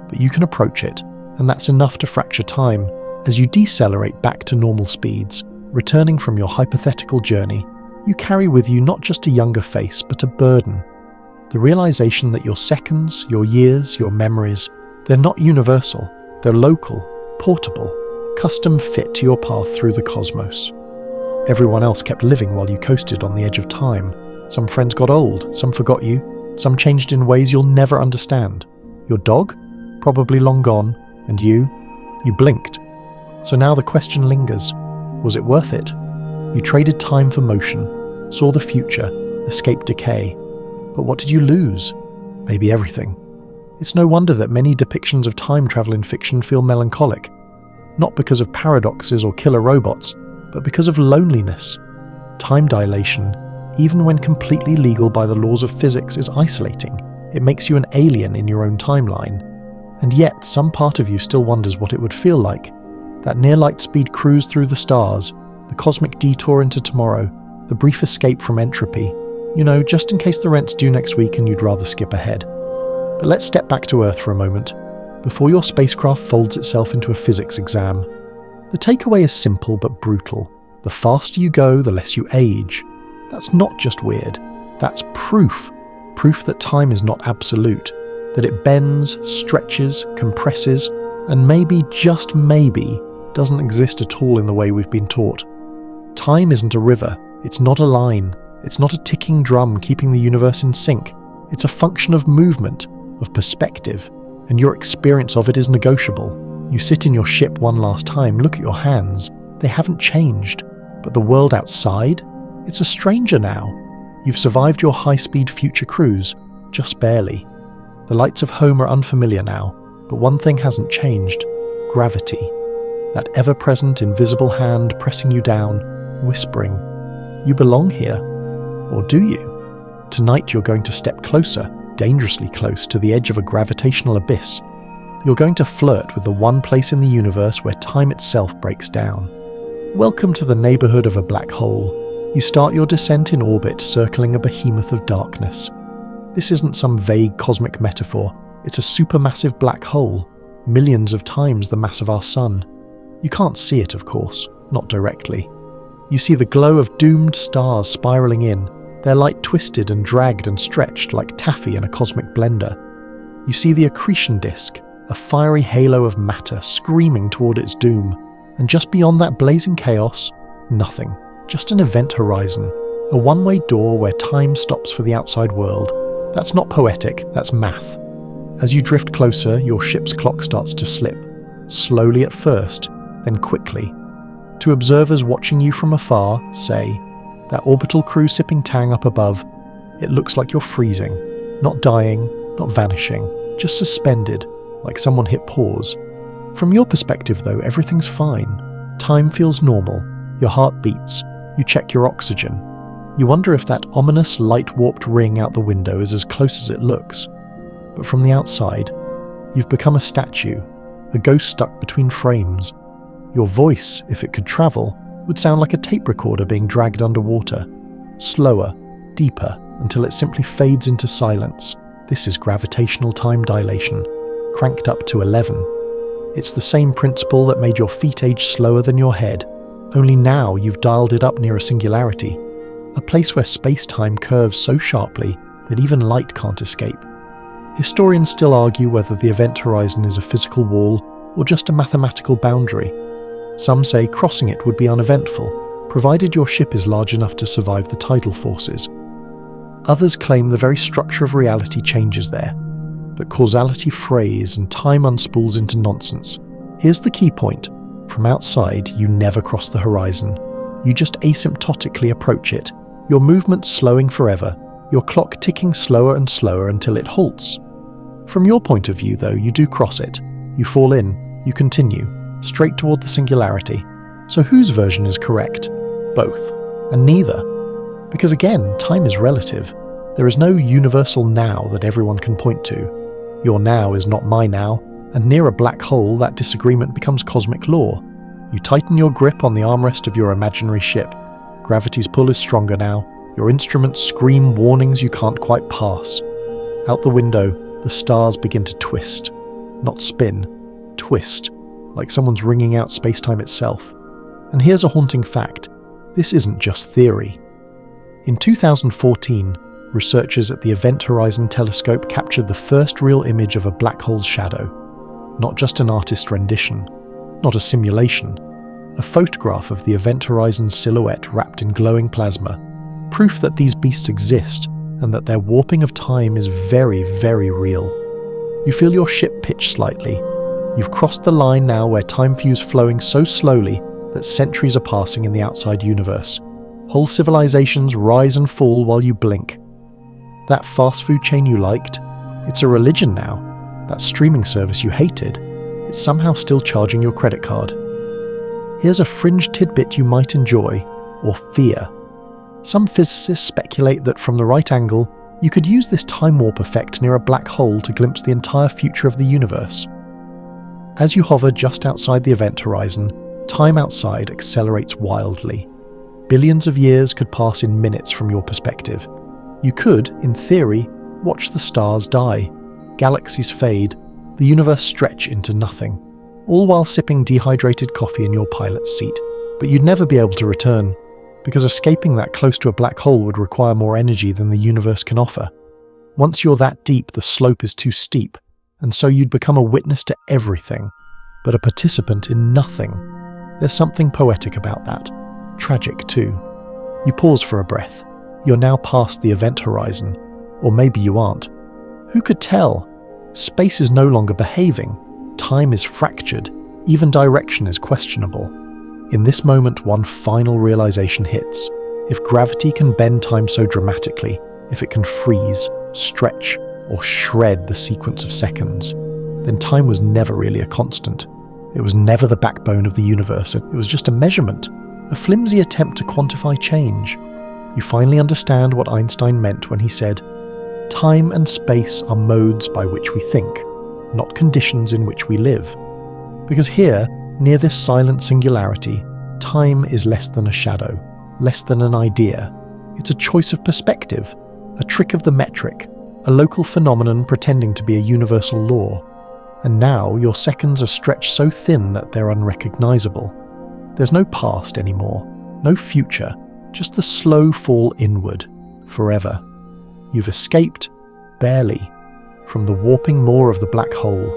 Speaker 1: But you can approach it, and that's enough to fracture time. As you decelerate back to normal speeds, returning from your hypothetical journey, you carry with you not just a younger face, but a burden. The realization that your seconds, your years, your memories, they're not universal. They're local, portable, custom fit to your path through the cosmos. Everyone else kept living while you coasted on the edge of time. Some friends got old, some forgot you, some changed in ways you'll never understand. Your dog? Probably long gone. And you blinked. So now the question lingers. Was it worth it? You traded time for motion, saw the future, escaped decay. But what did you lose? Maybe everything. It's no wonder that many depictions of time travel in fiction feel melancholic. Not because of paradoxes or killer robots, but because of loneliness. Time dilation, even when completely legal by the laws of physics, is isolating. It makes you an alien in your own timeline. And yet, some part of you still wonders what it would feel like. That near-light speed cruise through the stars, the cosmic detour into tomorrow, the brief escape from entropy. Just in case the rent's due next week and you'd rather skip ahead. But let's step back to Earth for a moment, before your spacecraft folds itself into a physics exam. The takeaway is simple but brutal. The faster you go, the less you age. That's not just weird. That's proof proof that time is not absolute, that it bends, stretches, compresses, and maybe, just maybe, doesn't exist at all in the way we've been taught. Time isn't a river, it's not a line, it's not a ticking drum keeping the universe in sync. It's a function of movement, of perspective, and your experience of it is negotiable. You sit in your ship one last time, look at your hands, they haven't changed, but the world outside? It's a stranger now. You've survived your high-speed future cruise, just barely. The lights of home are unfamiliar now, but one thing hasn't changed: gravity. That ever-present invisible hand pressing you down, whispering, "You belong here." Or do you? Tonight you're going to step closer, dangerously close, to the edge of a gravitational abyss. You're going to flirt with the one place in the universe where time itself breaks down. Welcome to the neighborhood of a black hole. You start your descent in orbit, circling a behemoth of darkness. This isn't some vague cosmic metaphor. It's a supermassive black hole, millions of times the mass of our sun. You can't see it, of course, not directly. You see the glow of doomed stars spiraling in, their light twisted and dragged and stretched like taffy in a cosmic blender. You see the accretion disk, a fiery halo of matter screaming toward its doom, and just beyond that blazing chaos, nothing. Just an event horizon, a one-way door where time stops for the outside world. That's not poetic, that's math. As you drift closer, your ship's clock starts to slip, slowly at first, then quickly. To observers watching you from afar, say, that orbital crew sipping tang up above, it looks like you're freezing, not dying, not vanishing, just suspended, like someone hit pause. From your perspective though, everything's fine. Time feels normal, your heart beats, you check your oxygen. You wonder if that ominous light-warped ring out the window is as close as it looks. But from the outside, you've become a statue, a ghost stuck between frames. Your voice, if it could travel, would sound like a tape recorder being dragged underwater. Slower, deeper, until it simply fades into silence. This is gravitational time dilation, cranked up to 11. It's the same principle that made your feet age slower than your head, only now you've dialed it up near a singularity, a place where space-time curves so sharply that even light can't escape. Historians still argue whether the event horizon is a physical wall or just a mathematical boundary. Some say crossing it would be uneventful, provided your ship is large enough to survive the tidal forces. Others claim the very structure of reality changes there, that causality frays and time unspools into nonsense. Here's the key point. From outside, you never cross the horizon. You just asymptotically approach it, your movement slowing forever, your clock ticking slower and slower until it halts. From your point of view, though, you do cross it. You fall in, you continue, straight toward the singularity. So whose version is correct? Both. And neither. Because again, time is relative. There is no universal now that everyone can point to. Your now is not my now, and near a black hole that disagreement becomes cosmic law. You tighten your grip on the armrest of your imaginary ship. Gravity's pull is stronger now. Your instruments scream warnings you can't quite pass. Out the window, the stars begin to twist. Not spin, twist, like someone's wringing out space-time itself. And here's a haunting fact. This isn't just theory. In 2014, researchers at the Event Horizon Telescope captured the first real image of a black hole's shadow. Not just an artist's rendition, not a simulation, a photograph of the Event Horizon's silhouette wrapped in glowing plasma, proof that these beasts exist and that their warping of time is very, very real. You feel your ship pitch slightly. You've crossed the line now where time views flowing so slowly that centuries are passing in the outside universe. Whole civilizations rise and fall while you blink. That fast food chain you liked, it's a religion now. That streaming service you hated, it's somehow still charging your credit card. Here's a fringe tidbit you might enjoy, or fear. Some physicists speculate that from the right angle, you could use this time warp effect near a black hole to glimpse the entire future of the universe. As you hover just outside the event horizon, time outside accelerates wildly. Billions of years could pass in minutes from your perspective. You could, in theory, watch the stars die, galaxies fade, the universe stretch into nothing, all while sipping dehydrated coffee in your pilot's seat. But you'd never be able to return, because escaping that close to a black hole would require more energy than the universe can offer. Once you're that deep, the slope is too steep, and so you'd become a witness to everything, but a participant in nothing. There's something poetic about that. Tragic, too. You pause for a breath. You're now past the event horizon. Or maybe you aren't. Who could tell? Space is no longer behaving. Time is fractured. Even direction is questionable. In this moment, one final realization hits. If gravity can bend time so dramatically, if it can freeze, stretch, or shred the sequence of seconds, then time was never really a constant. It was never the backbone of the universe. It was just a measurement, a flimsy attempt to quantify change. You finally understand what Einstein meant when he said, "Time and space are modes by which we think, not conditions in which we live." Because here, near this silent singularity, time is less than a shadow, less than an idea. It's a choice of perspective, a trick of the metric, a local phenomenon pretending to be a universal law. And now your seconds are stretched so thin that they're unrecognizable. There's no past anymore, no future, just the slow fall inward, forever. You've escaped, barely, from the warping maw of the black hole.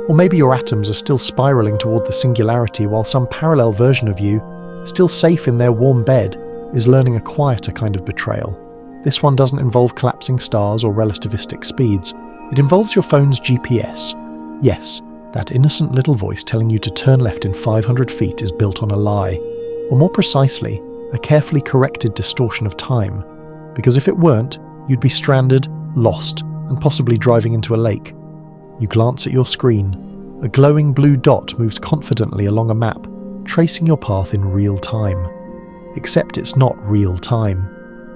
Speaker 1: Or maybe your atoms are still spiraling toward the singularity while some parallel version of you, still safe in their warm bed, is learning a quieter kind of betrayal. This one doesn't involve collapsing stars or relativistic speeds. It involves your phone's GPS. Yes, that innocent little voice telling you to turn left in 500 feet is built on a lie. Or more precisely, a carefully corrected distortion of time. Because if it weren't, you'd be stranded, lost, and possibly driving into a lake. You glance at your screen. A glowing blue dot moves confidently along a map, tracing your path in real time. Except it's not real time.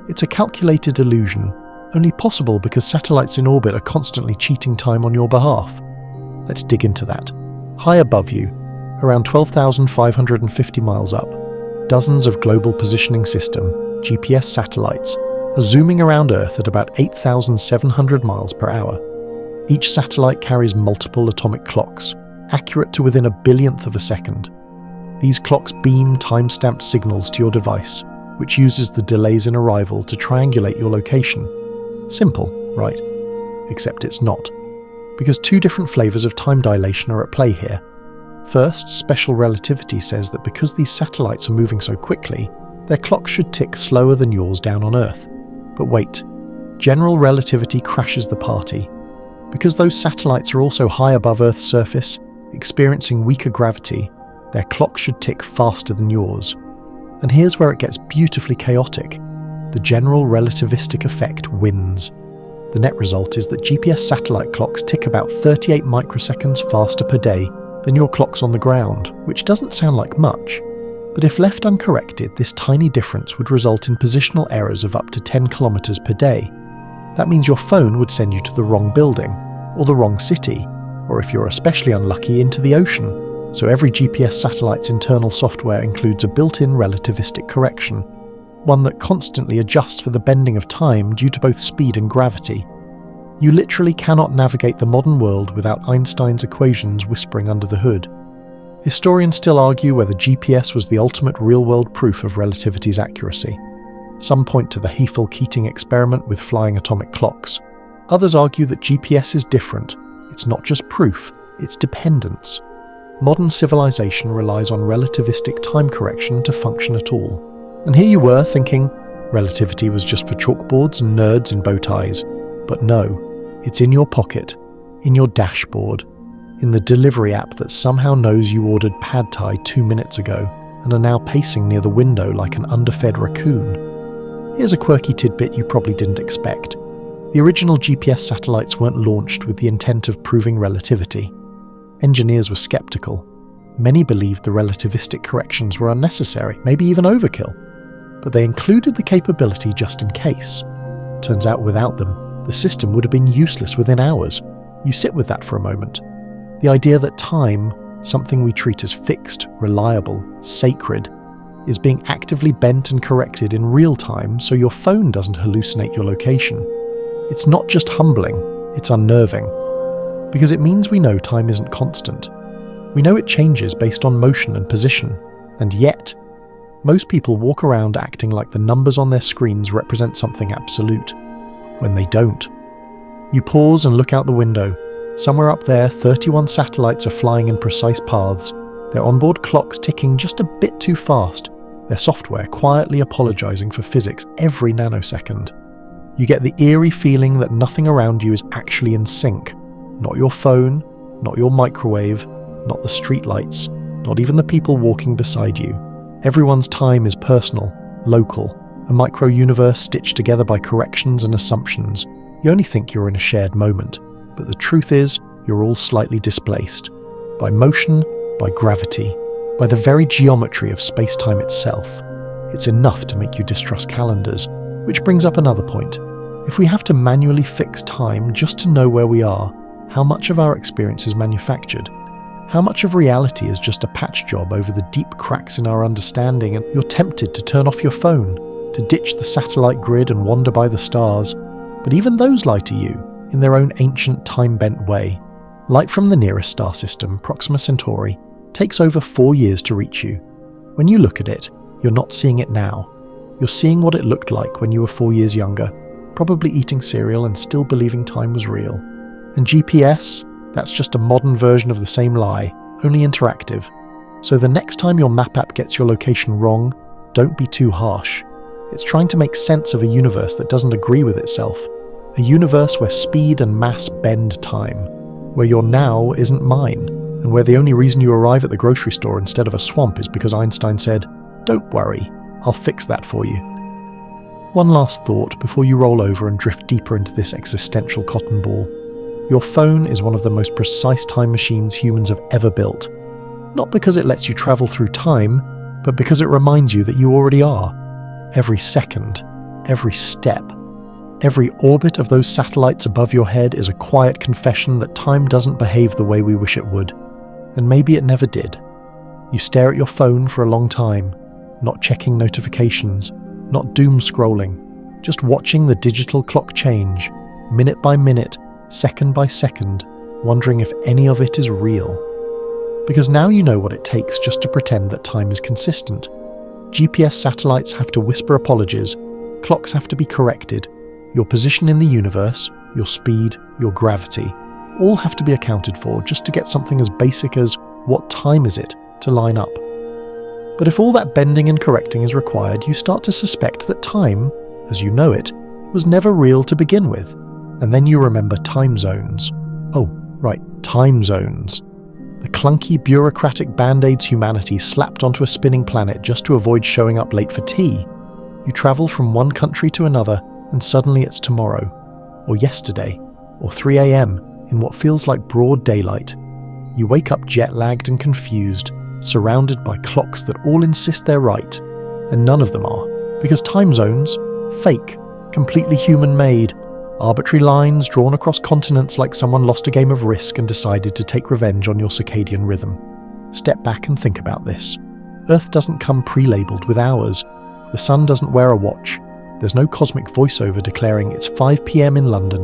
Speaker 1: It's a calculated illusion, only possible because satellites in orbit are constantly cheating time on your behalf. Let's dig into that. High above you, around 12,550 miles up, dozens of Global Positioning System, GPS satellites, are zooming around Earth at about 8,700 miles per hour. Each satellite carries multiple atomic clocks, accurate to within a billionth of a second. These clocks beam time-stamped signals to your device, which uses the delays in arrival to triangulate your location. Simple, right? Except it's not. Because two different flavors of time dilation are at play here. First, special relativity says that because these satellites are moving so quickly, their clocks should tick slower than yours down on Earth. But wait, general relativity crashes the party. Because those satellites are also high above Earth's surface, experiencing weaker gravity, their clocks should tick faster than yours. And here's where it gets beautifully chaotic. The general relativistic effect wins. The net result is that GPS satellite clocks tick about 38 microseconds faster per day than your clocks on the ground, which doesn't sound like much. But if left uncorrected, this tiny difference would result in positional errors of up to 10 kilometers per day. That means your phone would send you to the wrong building, or the wrong city, or if you're especially unlucky, into the ocean. So every GPS satellite's internal software includes a built-in relativistic correction, one that constantly adjusts for the bending of time due to both speed and gravity. You literally cannot navigate the modern world without Einstein's equations whispering under the hood. Historians still argue whether GPS was the ultimate real-world proof of relativity's accuracy. Some point to the Hefel-Keating experiment with flying atomic clocks. Others argue that GPS is different. It's not just proof, it's dependence. Modern civilization relies on relativistic time correction to function at all. And here you were thinking, relativity was just for chalkboards and nerds in bow ties. But no, it's in your pocket, in your dashboard, in the delivery app that somehow knows you ordered pad thai 2 minutes ago and are now pacing near the window like an underfed raccoon. Here's a quirky tidbit you probably didn't expect. The original GPS satellites weren't launched with the intent of proving relativity. Engineers were skeptical. Many believed the relativistic corrections were unnecessary, maybe even overkill. But they included the capability just in case. Turns out without them, the system would have been useless within hours. You sit with that for a moment. The idea that time, something we treat as fixed, reliable, sacred, is being actively bent and corrected in real time so your phone doesn't hallucinate your location. It's not just humbling, it's unnerving. Because it means we know time isn't constant. We know it changes based on motion and position, and yet, most people walk around acting like the numbers on their screens represent something absolute, when they don't. You pause and look out the window. Somewhere up there, 31 satellites are flying in precise paths, their onboard clocks ticking just a bit too fast, their software quietly apologizing for physics every nanosecond. You get the eerie feeling that nothing around you is actually in sync. Not your phone, not your microwave, not the streetlights, not even the people walking beside you. Everyone's time is personal, local, a micro-universe stitched together by corrections and assumptions. You only think you're in a shared moment, but the truth is, you're all slightly displaced. By motion, by gravity, by the very geometry of space-time itself. It's enough to make you distrust calendars, which brings up another point. If we have to manually fix time just to know where we are, how much of our experience is manufactured? How much of reality is just a patch job over the deep cracks in our understanding, and you're tempted to turn off your phone, to ditch the satellite grid and wander by the stars? But even those lie to you, in their own ancient time-bent way. Light from the nearest star system, Proxima Centauri, takes over 4 years to reach you. When you look at it, you're not seeing it now. You're seeing what it looked like when you were 4 years younger, probably eating cereal and still believing time was real. And GPS? That's just a modern version of the same lie, only interactive. So the next time your map app gets your location wrong, don't be too harsh. It's trying to make sense of a universe that doesn't agree with itself. A universe where speed and mass bend time, where your now isn't mine, and where the only reason you arrive at the grocery store instead of a swamp is because Einstein said, "Don't worry, I'll fix that for you." One last thought before you roll over and drift deeper into this existential cotton ball. Your phone is one of the most precise time machines humans have ever built. Not because it lets you travel through time, but because it reminds you that you already are. Every second, every step, every orbit of those satellites above your head is a quiet confession that time doesn't behave the way we wish it would. And maybe it never did. You stare at your phone for a long time, not checking notifications, not doom scrolling, just watching the digital clock change, minute by minute, second by second, wondering if any of it is real. Because now you know what it takes just to pretend that time is consistent. GPS satellites have to whisper apologies, clocks have to be corrected, your position in the universe, your speed, your gravity, all have to be accounted for just to get something as basic as what time is it to line up. But if all that bending and correcting is required, you start to suspect that time, as you know it, was never real to begin with. And then you remember time zones. Oh, right, time zones. The clunky, bureaucratic band-aids humanity slapped onto a spinning planet just to avoid showing up late for tea. You travel from one country to another, and suddenly it's tomorrow, or yesterday, or 3 a.m. in what feels like broad daylight. You wake up jet-lagged and confused, surrounded by clocks that all insist they're right, and none of them are, because time zones, fake, completely human-made, arbitrary lines drawn across continents like someone lost a game of Risk and decided to take revenge on your circadian rhythm. Step back and think about this. Earth doesn't come pre-labelled with hours. The sun doesn't wear a watch. There's no cosmic voiceover declaring it's 5 p.m. in London.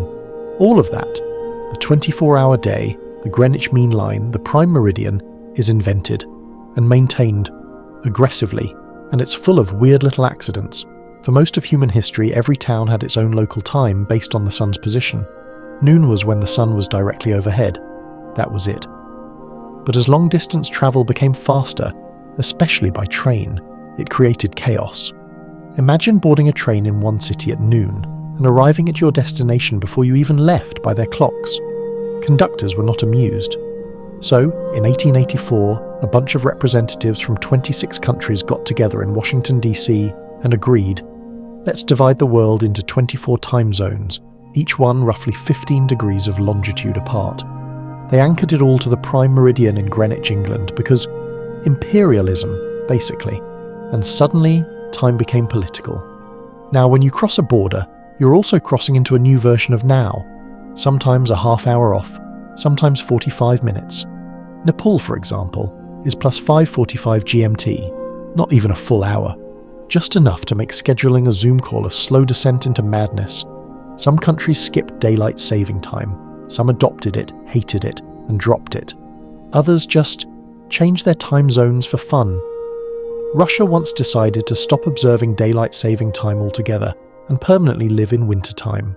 Speaker 1: All of that, the 24-hour day, the Greenwich Mean Line, the Prime Meridian, is invented and maintained aggressively, and it's full of weird little accidents. For most of human history, every town had its own local time based on the sun's position. Noon was when the sun was directly overhead. That was it. But as long-distance travel became faster, especially by train, it created chaos. Imagine boarding a train in one city at noon and arriving at your destination before you even left by their clocks. Conductors were not amused. So, in 1884, a bunch of representatives from 26 countries got together in Washington, D.C. and agreed, let's divide the world into 24 time zones, each one roughly 15 degrees of longitude apart. They anchored it all to the Prime Meridian in Greenwich, England, because imperialism, basically. And suddenly, time became political. Now, when you cross a border, you're also crossing into a new version of now, sometimes a half hour off, sometimes 45 minutes. Nepal, for example, is plus 5:45 GMT, not even a full hour. Just enough to make scheduling a Zoom call a slow descent into madness. Some countries skipped daylight saving time. Some adopted it, hated it, and dropped it. Others just changed their time zones for fun. Russia once decided to stop observing daylight saving time altogether and permanently live in wintertime.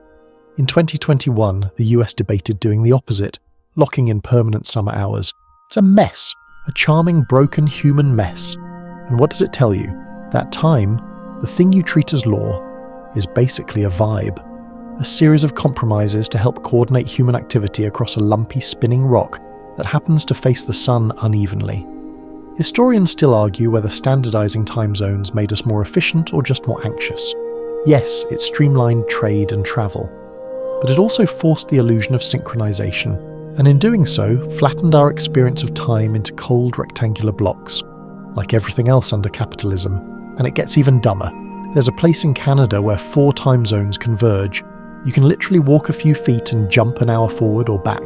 Speaker 1: In 2021, the US debated doing the opposite, locking in permanent summer hours. It's a mess, a charming, broken human mess. And what does it tell you? That time, the thing you treat as law, is basically a vibe. A series of compromises to help coordinate human activity across a lumpy, spinning rock that happens to face the sun unevenly. Historians still argue whether standardizing time zones made us more efficient or just more anxious. Yes, it streamlined trade and travel, but it also forced the illusion of synchronization, and in doing so, flattened our experience of time into cold rectangular blocks, like everything else under capitalism. And it gets even dumber. There's a place in Canada where 4 time zones converge. You can literally walk a few feet and jump an hour forward or back.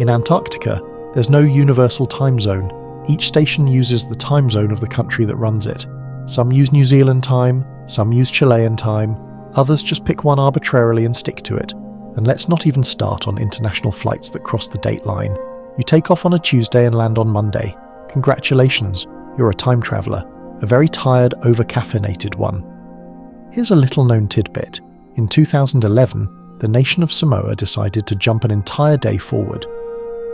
Speaker 1: In Antarctica, there's no universal time zone. Each station uses the time zone of the country that runs it. Some use New Zealand time, some use Chilean time, others just pick one arbitrarily and stick to it. And let's not even start on international flights that cross the date line. You take off on a Tuesday and land on Monday. Congratulations, you're a time traveller, a very tired, over-caffeinated one. Here's a little-known tidbit. In 2011, the nation of Samoa decided to jump an entire day forward.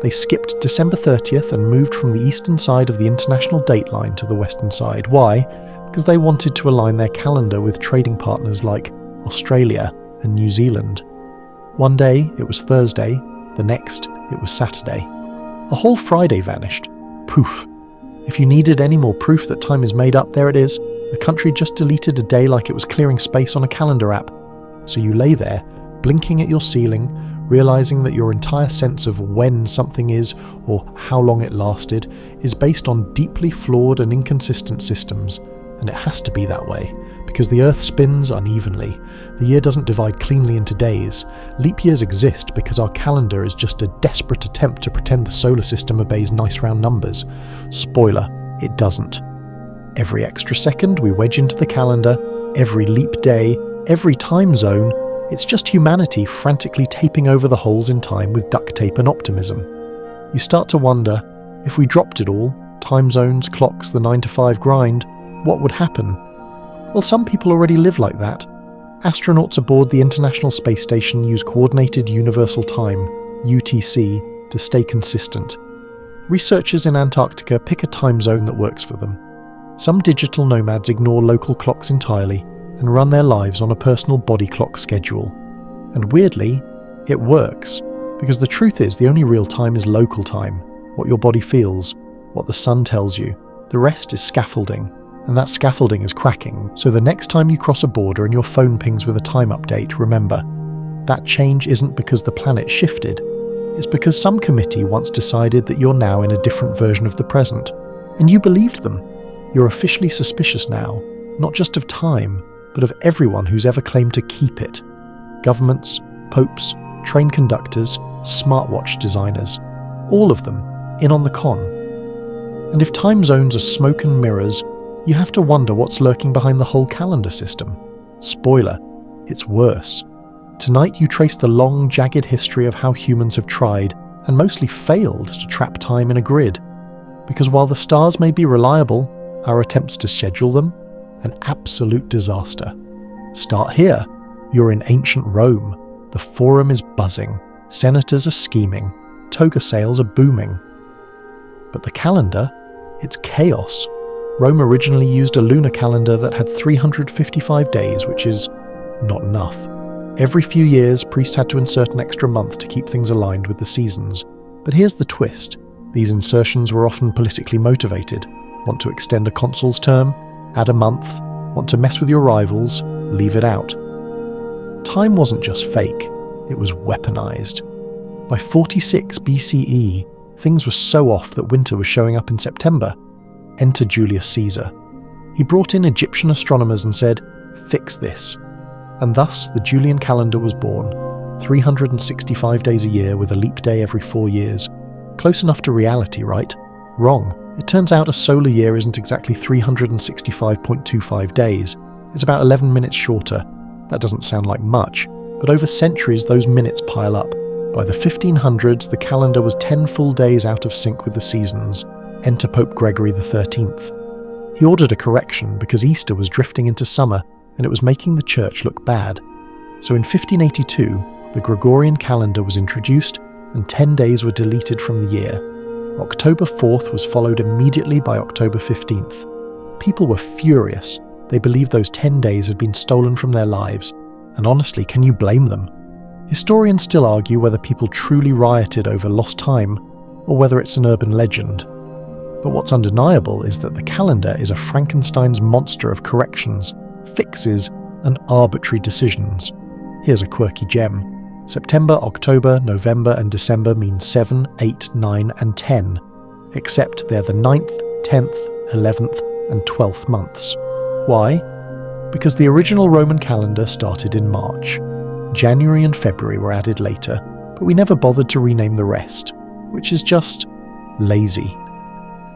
Speaker 1: They skipped December 30th and moved from the eastern side of the international date line to the western side. Why? Because they wanted to align their calendar with trading partners like Australia and New Zealand. One day it was Thursday, the next it was Saturday. A whole Friday vanished. Poof. If you needed any more proof that time is made up, there it is. A country just deleted a day like it was clearing space on a calendar app. So you lay there, blinking at your ceiling, realizing that your entire sense of when something is, or how long it lasted, is based on deeply flawed and inconsistent systems. And it has to be that way, because the Earth spins unevenly. The year doesn't divide cleanly into days. Leap years exist because our calendar is just a desperate attempt to pretend the solar system obeys nice round numbers. Spoiler, it doesn't. Every extra second we wedge into the calendar, every leap day, every time zone, it's just humanity frantically taping over the holes in time with duct tape and optimism. You start to wonder, if we dropped it all, time zones, clocks, the 9-to-5 grind, what would happen? Well, some people already live like that. Astronauts aboard the International Space Station use Coordinated Universal Time, UTC, to stay consistent. Researchers in Antarctica pick a time zone that works for them. Some digital nomads ignore local clocks entirely and run their lives on a personal body clock schedule. And weirdly, it works, because the truth is the only real time is local time, what your body feels, what the sun tells you. The rest is scaffolding, and that scaffolding is cracking, so the next time you cross a border and your phone pings with a time update, remember, that change isn't because the planet shifted, it's because some committee once decided that you're now in a different version of the present, and you believed them. You're officially suspicious now, not just of time, but of everyone who's ever claimed to keep it. Governments, popes, train conductors, smartwatch designers, all of them, in on the con. And if time zones are smoke and mirrors, you have to wonder what's lurking behind the whole calendar system. Spoiler, it's worse. Tonight you trace the long, jagged history of how humans have tried, and mostly failed, to trap time in a grid. Because while the stars may be reliable, our attempts to schedule them, an absolute disaster. Start here. You're in ancient Rome. The forum is buzzing. Senators are scheming. Toga sales are booming. But the calendar, it's chaos. Rome originally used a lunar calendar that had 355 days, which is not enough. Every few years, priests had to insert an extra month to keep things aligned with the seasons. But here's the twist. These insertions were often politically motivated. Want to extend a consul's term? Add a month. Want to mess with your rivals? Leave it out. Time wasn't just fake, it was weaponized. By 46 BCE, things were so off that winter was showing up in September. Enter Julius Caesar. He brought in Egyptian astronomers and said, "Fix this." And thus the Julian calendar was born, 365 days a year with a leap day every 4 years. Close enough to reality, right? Wrong. It turns out a solar year isn't exactly 365.25 days. It's about 11 minutes shorter. That doesn't sound like much, but over centuries those minutes pile up. By the 1500s, the calendar was 10 full days out of sync with the seasons. Enter Pope Gregory XIII. He ordered a correction because Easter was drifting into summer and it was making the church look bad. So in 1582, the Gregorian calendar was introduced and 10 days were deleted from the year. October 4th was followed immediately by October 15th. People were furious. They believed those 10 days had been stolen from their lives. And honestly, can you blame them? Historians still argue whether people truly rioted over lost time or whether it's an urban legend. But what's undeniable is that the calendar is a Frankenstein's monster of corrections, fixes, and arbitrary decisions. Here's a quirky gem. September, October, November, and December mean 7, 8, 9, and 10, except they're the 9th, 10th, 11th, and 12th months. Why? Because the original Roman calendar started in March. January and February were added later, but we never bothered to rename the rest, which is just lazy.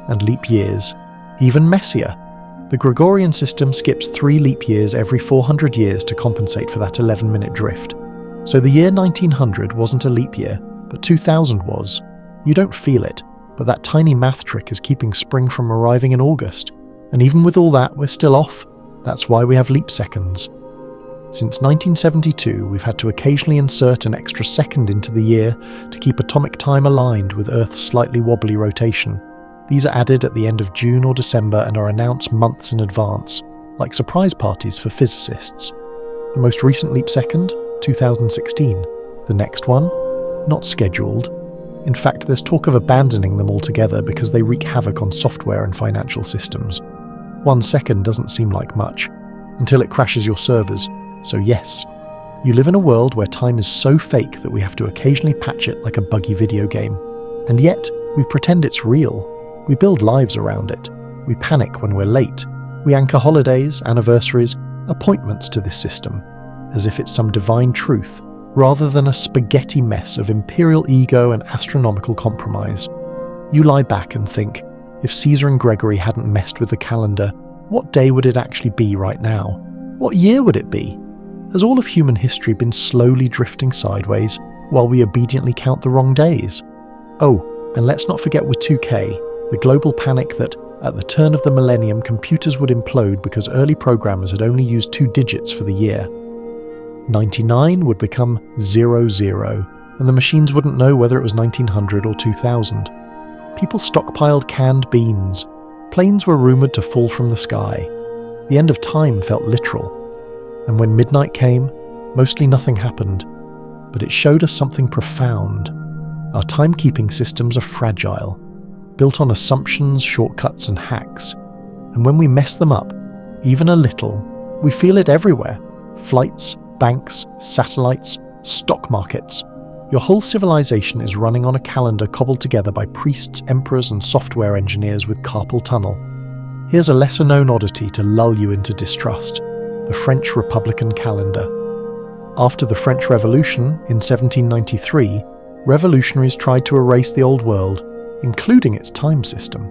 Speaker 1: And leap years, even messier. The Gregorian system skips 3 leap years every 400 years to compensate for that 11-minute drift. So the year 1900 wasn't a leap year, but 2000 was. You don't feel it, but that tiny math trick is keeping spring from arriving in August. And even with all that, we're still off. That's why we have leap seconds. Since 1972, we've had to occasionally insert an extra second into the year to keep atomic time aligned with Earth's slightly wobbly rotation. These are added at the end of June or December and are announced months in advance, like surprise parties for physicists. The most recent leap second? 2016. The next one? Not scheduled. In fact, there's talk of abandoning them altogether because they wreak havoc on software and financial systems. 1 second doesn't seem like much, until it crashes your servers. So yes, you live in a world where time is so fake that we have to occasionally patch it like a buggy video game. And yet, we pretend it's real. We build lives around it. We panic when we're late. We anchor holidays, anniversaries, appointments to this system, as if it's some divine truth, rather than a spaghetti mess of imperial ego and astronomical compromise. You lie back and think, if Caesar and Gregory hadn't messed with the calendar, what day would it actually be right now? What year would it be? Has all of human history been slowly drifting sideways while we obediently count the wrong days? Oh, and let's not forget with 2K, the global panic that, at the turn of the millennium, computers would implode because early programmers had only used 2 digits for the year. 99 would become 00, and the machines wouldn't know whether it was 1900 or 2000. People stockpiled canned beans. Planes were rumoured to fall from the sky. The end of time felt literal. And when midnight came, mostly nothing happened. But it showed us something profound. Our timekeeping systems are fragile, built on assumptions, shortcuts, and hacks. And when we mess them up, even a little, we feel it everywhere. Flights, banks, satellites, stock markets. Your whole civilization is running on a calendar cobbled together by priests, emperors, and software engineers with carpal tunnel. Here's a lesser-known oddity to lull you into distrust: the French Republican calendar. After the French Revolution in 1793, revolutionaries tried to erase the old world, including its time system.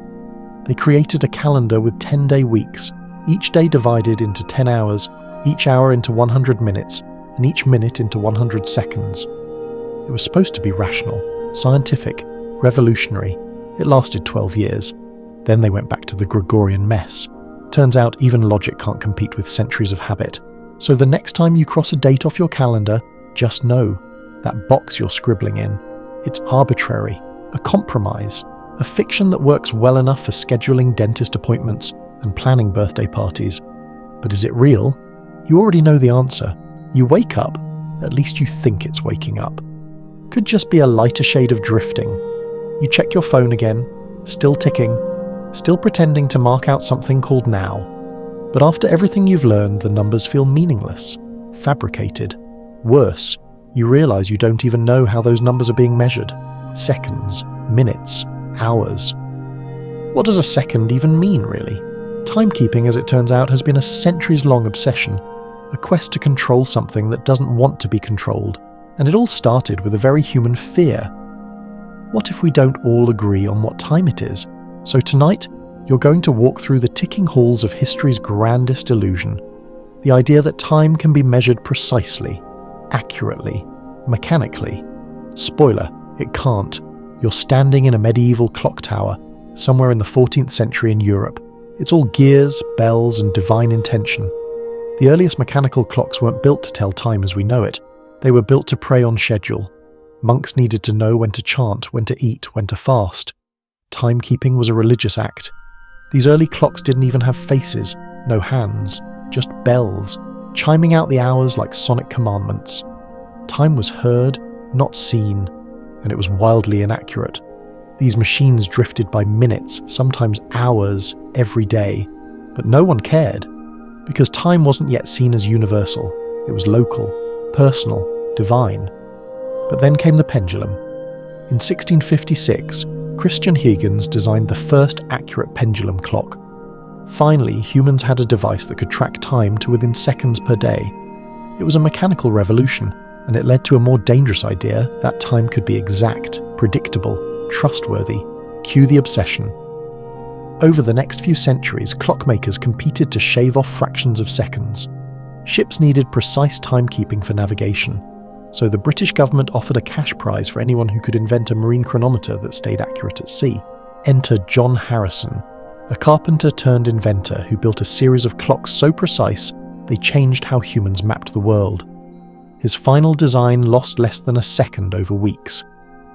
Speaker 1: They created a calendar with 10-day weeks, each day divided into 10 hours, each hour into 100 minutes, and each minute into 100 seconds. It was supposed to be rational, scientific, revolutionary. It lasted 12 years. Then they went back to the Gregorian mess. Turns out even logic can't compete with centuries of habit. So the next time you cross a date off your calendar, just know that box you're scribbling in, it's arbitrary, a compromise, a fiction that works well enough for scheduling dentist appointments and planning birthday parties. But is it real? You already know the answer. You wake up, at least you think it's waking up. Could just be a lighter shade of drifting. You check your phone again, still ticking, still pretending to mark out something called now. But after everything you've learned, the numbers feel meaningless, fabricated. Worse, you realize you don't even know how those numbers are being measured. Seconds, minutes, hours. What does a second even mean, really? Timekeeping, as it turns out, has been a centuries-long obsession, a quest to control something that doesn't want to be controlled. And it all started with a very human fear. What if we don't all agree on what time it is? So tonight, you're going to walk through the ticking halls of history's grandest illusion. The idea that time can be measured precisely, accurately, mechanically. Spoiler, it can't. You're standing in a medieval clock tower, somewhere in the 14th century in Europe. It's all gears, bells, and divine intention. The earliest mechanical clocks weren't built to tell time as we know it. They were built to prey on schedule. Monks needed to know when to chant, when to eat, when to fast. Timekeeping was a religious act. These early clocks didn't even have faces, no hands, just bells, chiming out the hours like sonic commandments. Time was heard, not seen, and it was wildly inaccurate. These machines drifted by minutes, sometimes hours, every day, but no one cared, because time wasn't yet seen as universal. It was local, personal, divine. But then came the pendulum. In 1656, Christian Huygens designed the first accurate pendulum clock. Finally, humans had a device that could track time to within seconds per day. It was a mechanical revolution, and it led to a more dangerous idea that time could be exact, predictable, trustworthy. Cue the obsession. Over the next few centuries, clockmakers competed to shave off fractions of seconds. Ships needed precise timekeeping for navigation, so the British government offered a cash prize for anyone who could invent a marine chronometer that stayed accurate at sea. Enter John Harrison, a carpenter turned inventor who built a series of clocks so precise they changed how humans mapped the world. His final design lost less than a second over weeks.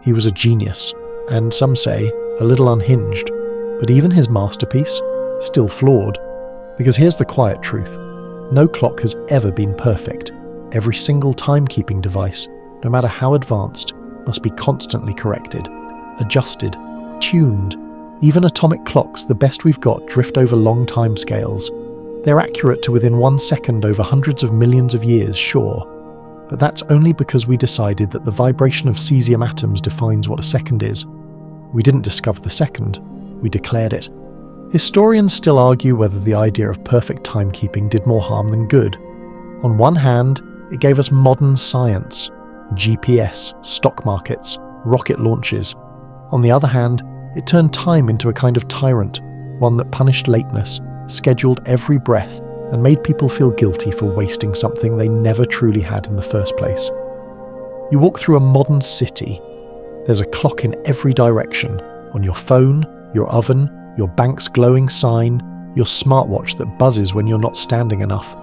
Speaker 1: He was a genius, and some say, a little unhinged. But even his masterpiece, still flawed. Because here's the quiet truth. No clock has ever been perfect. Every single timekeeping device, no matter how advanced, must be constantly corrected, adjusted, tuned. Even atomic clocks, the best we've got, drift over long time scales. They're accurate to within 1 second over hundreds of millions of years, sure. But that's only because we decided that the vibration of cesium atoms defines what a second is. We didn't discover the second, we declared it. Historians still argue whether the idea of perfect timekeeping did more harm than good. On one hand, it gave us modern science, GPS, stock markets, rocket launches. On the other hand, it turned time into a kind of tyrant, one that punished lateness, scheduled every breath, and made people feel guilty for wasting something they never truly had in the first place. You walk through a modern city. There's a clock in every direction, on your phone, your oven, your bank's glowing sign, your smartwatch that buzzes when you're not standing enough.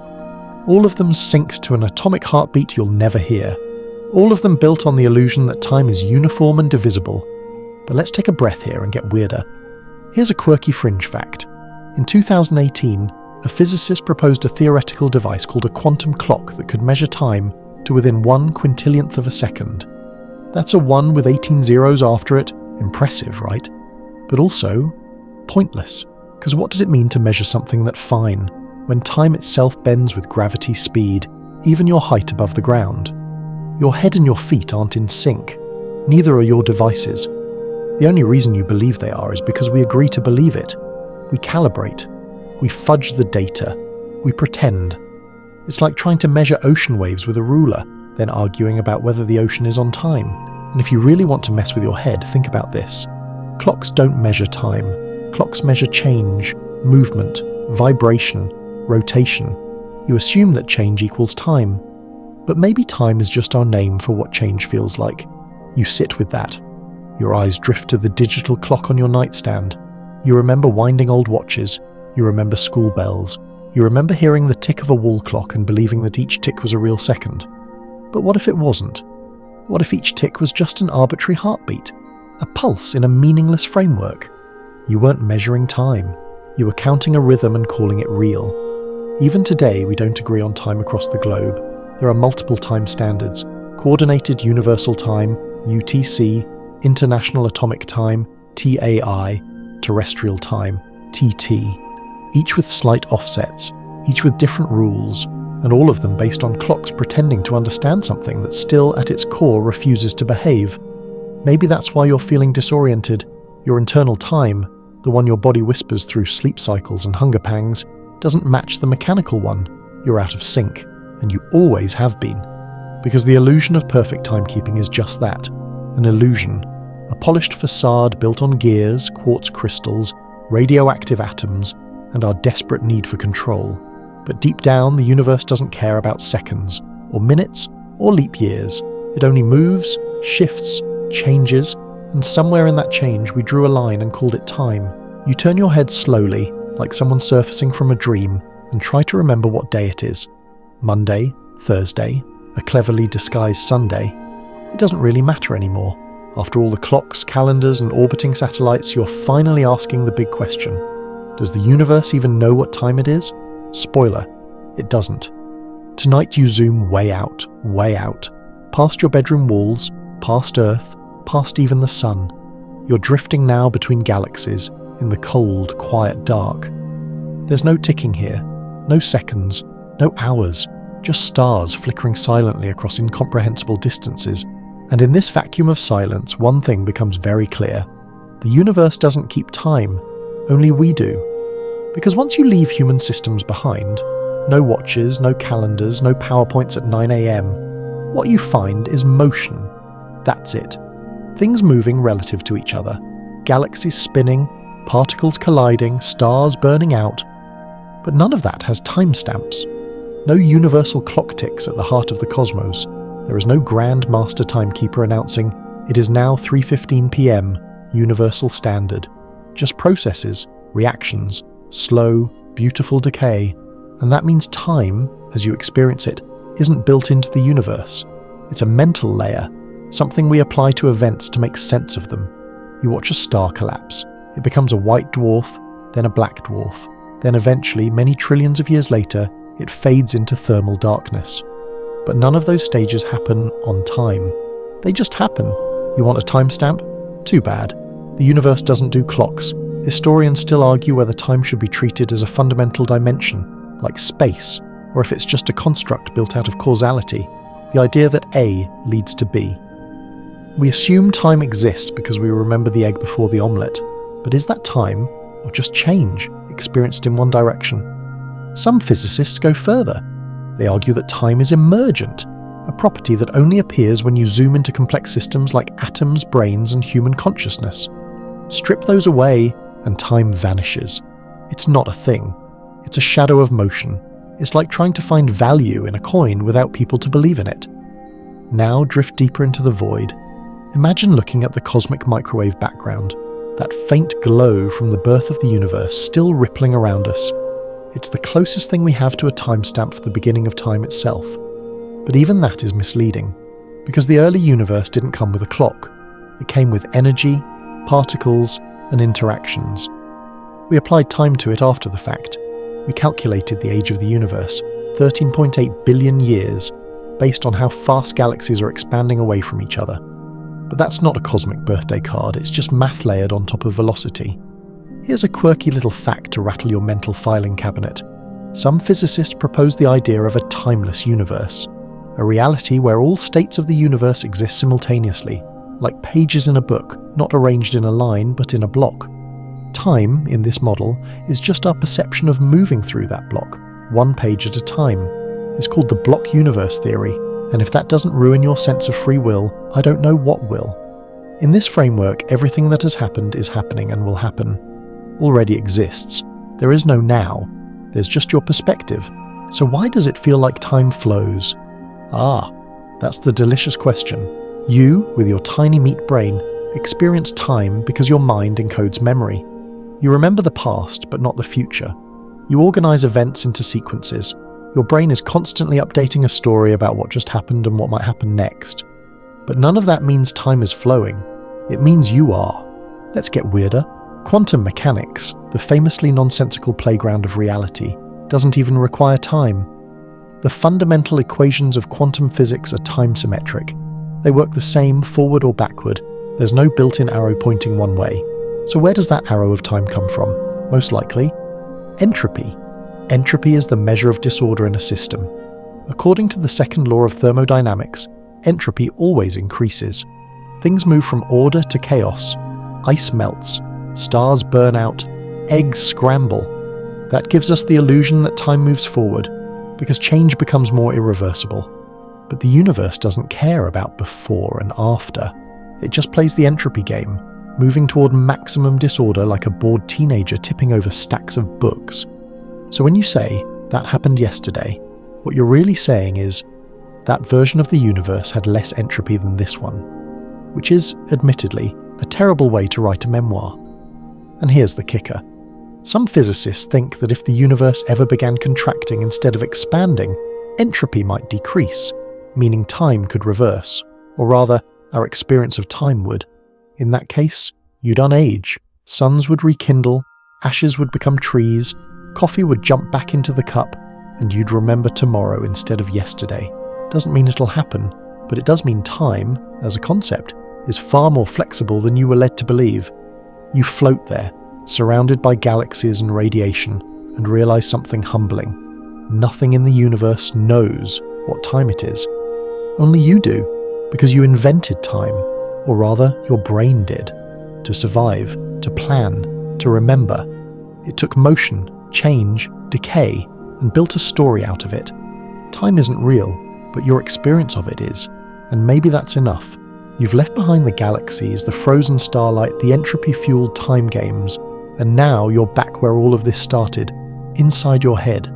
Speaker 1: All of them synced to an atomic heartbeat you'll never hear. All of them built on the illusion that time is uniform and divisible. But let's take a breath here and get weirder. Here's a quirky fringe fact. In 2018, a physicist proposed a theoretical device called a quantum clock that could measure time to within 1 quintillionth of a second. That's a 1 with 18 zeros after it. Impressive, right? But also pointless, because what does it mean to measure something that fine, when time itself bends with gravity speed, even your height above the ground? Your head and your feet aren't in sync. Neither are your devices. The only reason you believe they are is because we agree to believe it. We calibrate. We fudge the data. We pretend. It's like trying to measure ocean waves with a ruler, then arguing about whether the ocean is on time. And if you really want to mess with your head, think about this. Clocks don't measure time. Clocks measure change, movement, vibration, rotation. You assume that change equals time. But maybe time is just our name for what change feels like. You sit with that. Your eyes drift to the digital clock on your nightstand. You remember winding old watches. You remember school bells. You remember hearing the tick of a wall clock and believing that each tick was a real second. But what if it wasn't? What if each tick was just an arbitrary heartbeat? A pulse in a meaningless framework? You weren't measuring time. You were counting a rhythm and calling it real. Even today, we don't agree on time across the globe. There are multiple time standards: Coordinated Universal Time, UTC, International Atomic Time, TAI, Terrestrial Time, TT, each with slight offsets, each with different rules, and all of them based on clocks pretending to understand something that still, at its core, refuses to behave. Maybe that's why you're feeling disoriented. Your internal time, the one your body whispers through sleep cycles and hunger pangs, doesn't match the mechanical one. You're out of sync, and you always have been. Because the illusion of perfect timekeeping is just that, an illusion, a polished facade built on gears, quartz crystals, radioactive atoms, and our desperate need for control. But deep down, the universe doesn't care about seconds, or minutes, or leap years. It only moves, shifts, changes, and somewhere in that change we drew a line and called it time. You turn your head slowly, like someone surfacing from a dream, and try to remember what day it is. Monday, Thursday, a cleverly disguised Sunday, it doesn't really matter anymore. After all the clocks, calendars, and orbiting satellites, you're finally asking the big question. Does the universe even know what time it is? Spoiler, it doesn't. Tonight you zoom way out, past your bedroom walls, past Earth, past even the sun. You're drifting now between galaxies, in the cold, quiet dark. There's no ticking here, no seconds, no hours, just stars flickering silently across incomprehensible distances. And in this vacuum of silence, one thing becomes very clear. The universe doesn't keep time, only we do. Because once you leave human systems behind, no watches, no calendars, no PowerPoints at 9 a.m, what you find is motion. That's it. Things moving relative to each other. Galaxies spinning, particles colliding, stars burning out. But none of that has timestamps. No universal clock ticks at the heart of the cosmos. There is no grand master timekeeper announcing, "It is now 3:15 p.m, universal standard." Just processes, reactions, slow, beautiful decay. And that means time, as you experience it, isn't built into the universe. It's a mental layer, something we apply to events to make sense of them. You watch a star collapse. It becomes a white dwarf, then a black dwarf. Then eventually, many trillions of years later, it fades into thermal darkness. But none of those stages happen on time. They just happen. You want a timestamp? Too bad. The universe doesn't do clocks. Historians still argue whether time should be treated as a fundamental dimension, like space, or if it's just a construct built out of causality, the idea that A leads to B. We assume time exists because we remember the egg before the omelette, but is that time, or just change, experienced in one direction? Some physicists go further. They argue that time is emergent, a property that only appears when you zoom into complex systems like atoms, brains, and human consciousness. Strip those away, and time vanishes. It's not a thing. It's a shadow of motion. It's like trying to find value in a coin without people to believe in it. Now drift deeper into the void. Imagine looking at the cosmic microwave background, that faint glow from the birth of the universe still rippling around us. It's the closest thing we have to a timestamp for the beginning of time itself. But even that is misleading, because the early universe didn't come with a clock. It came with energy, particles, and interactions. We applied time to it after the fact. We calculated the age of the universe, 13.8 billion years, based on how fast galaxies are expanding away from each other. But that's not a cosmic birthday card, it's just math layered on top of velocity. Here's a quirky little fact to rattle your mental filing cabinet. Some physicists propose the idea of a timeless universe, a reality where all states of the universe exist simultaneously, like pages in a book, not arranged in a line but in a block. Time, in this model, is just our perception of moving through that block, one page at a time. It's called the block universe theory, and if that doesn't ruin your sense of free will, I don't know what will. In this framework, everything that has happened is happening and will happen. Already exists. There is no now. There's just your perspective. So why does it feel like time flows? That's the delicious question. You, with your tiny meat brain, experience time because your mind encodes memory. You remember the past, but not the future. You organize events into sequences. Your brain is constantly updating a story about what just happened and what might happen next. But none of that means time is flowing. It means you are. Let's get weirder. Quantum mechanics, the famously nonsensical playground of reality, doesn't even require time. The fundamental equations of quantum physics are time-symmetric. They work the same forward or backward. There's no built-in arrow pointing one way. So where does that arrow of time come from? Most likely, entropy. Entropy is the measure of disorder in a system. According to the second law of thermodynamics, entropy always increases. Things move from order to chaos. Ice melts. Stars burn out. Eggs scramble. That gives us the illusion that time moves forward, because change becomes more irreversible. But the universe doesn't care about before and after. It just plays the entropy game, moving toward maximum disorder like a bored teenager tipping over stacks of books. So when you say, that happened yesterday, what you're really saying is, that version of the universe had less entropy than this one, which is, admittedly, a terrible way to write a memoir. And here's the kicker. Some physicists think that if the universe ever began contracting instead of expanding, entropy might decrease, meaning time could reverse, or rather, our experience of time would. In that case, you'd unage, suns would rekindle, ashes would become trees, coffee would jump back into the cup, and you'd remember tomorrow instead of yesterday. Doesn't mean it'll happen, but it does mean time, as a concept, is far more flexible than you were led to believe. You float there, surrounded by galaxies and radiation, and realize something humbling. Nothing in the universe knows what time it is. Only you do, because you invented time, or rather, your brain did, to survive, to plan, to remember. It took motion, change, decay, and built a story out of it. Time isn't real, but your experience of it is, and maybe that's enough. You've left behind the galaxies, the frozen starlight, the entropy-fueled time games, and now you're back where all of this started, inside your head.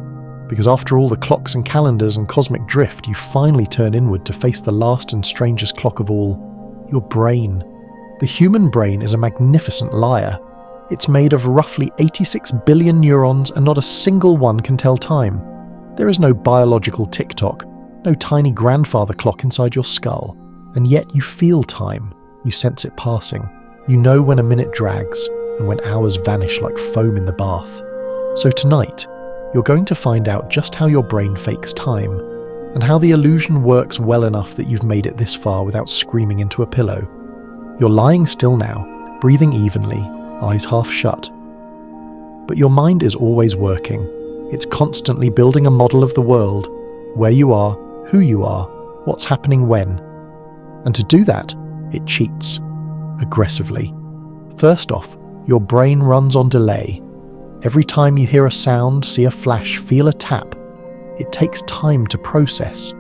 Speaker 1: Because after all the clocks and calendars and cosmic drift, you finally turn inward to face the last and strangest clock of all, your brain. The human brain is a magnificent liar. It's made of roughly 86 billion neurons, and not a single one can tell time. There is no biological tick-tock, no tiny grandfather clock inside your skull. And yet you feel time, you sense it passing. You know when a minute drags, and when hours vanish like foam in the bath. So tonight, you're going to find out just how your brain fakes time, and how the illusion works well enough that you've made it this far without screaming into a pillow. You're lying still now, breathing evenly, eyes half shut. But your mind is always working. It's constantly building a model of the world, where you are, who you are, what's happening when. And to do that, it cheats. Aggressively. First off, your brain runs on delay. Every time you hear a sound, see a flash, feel a tap, it takes time to process.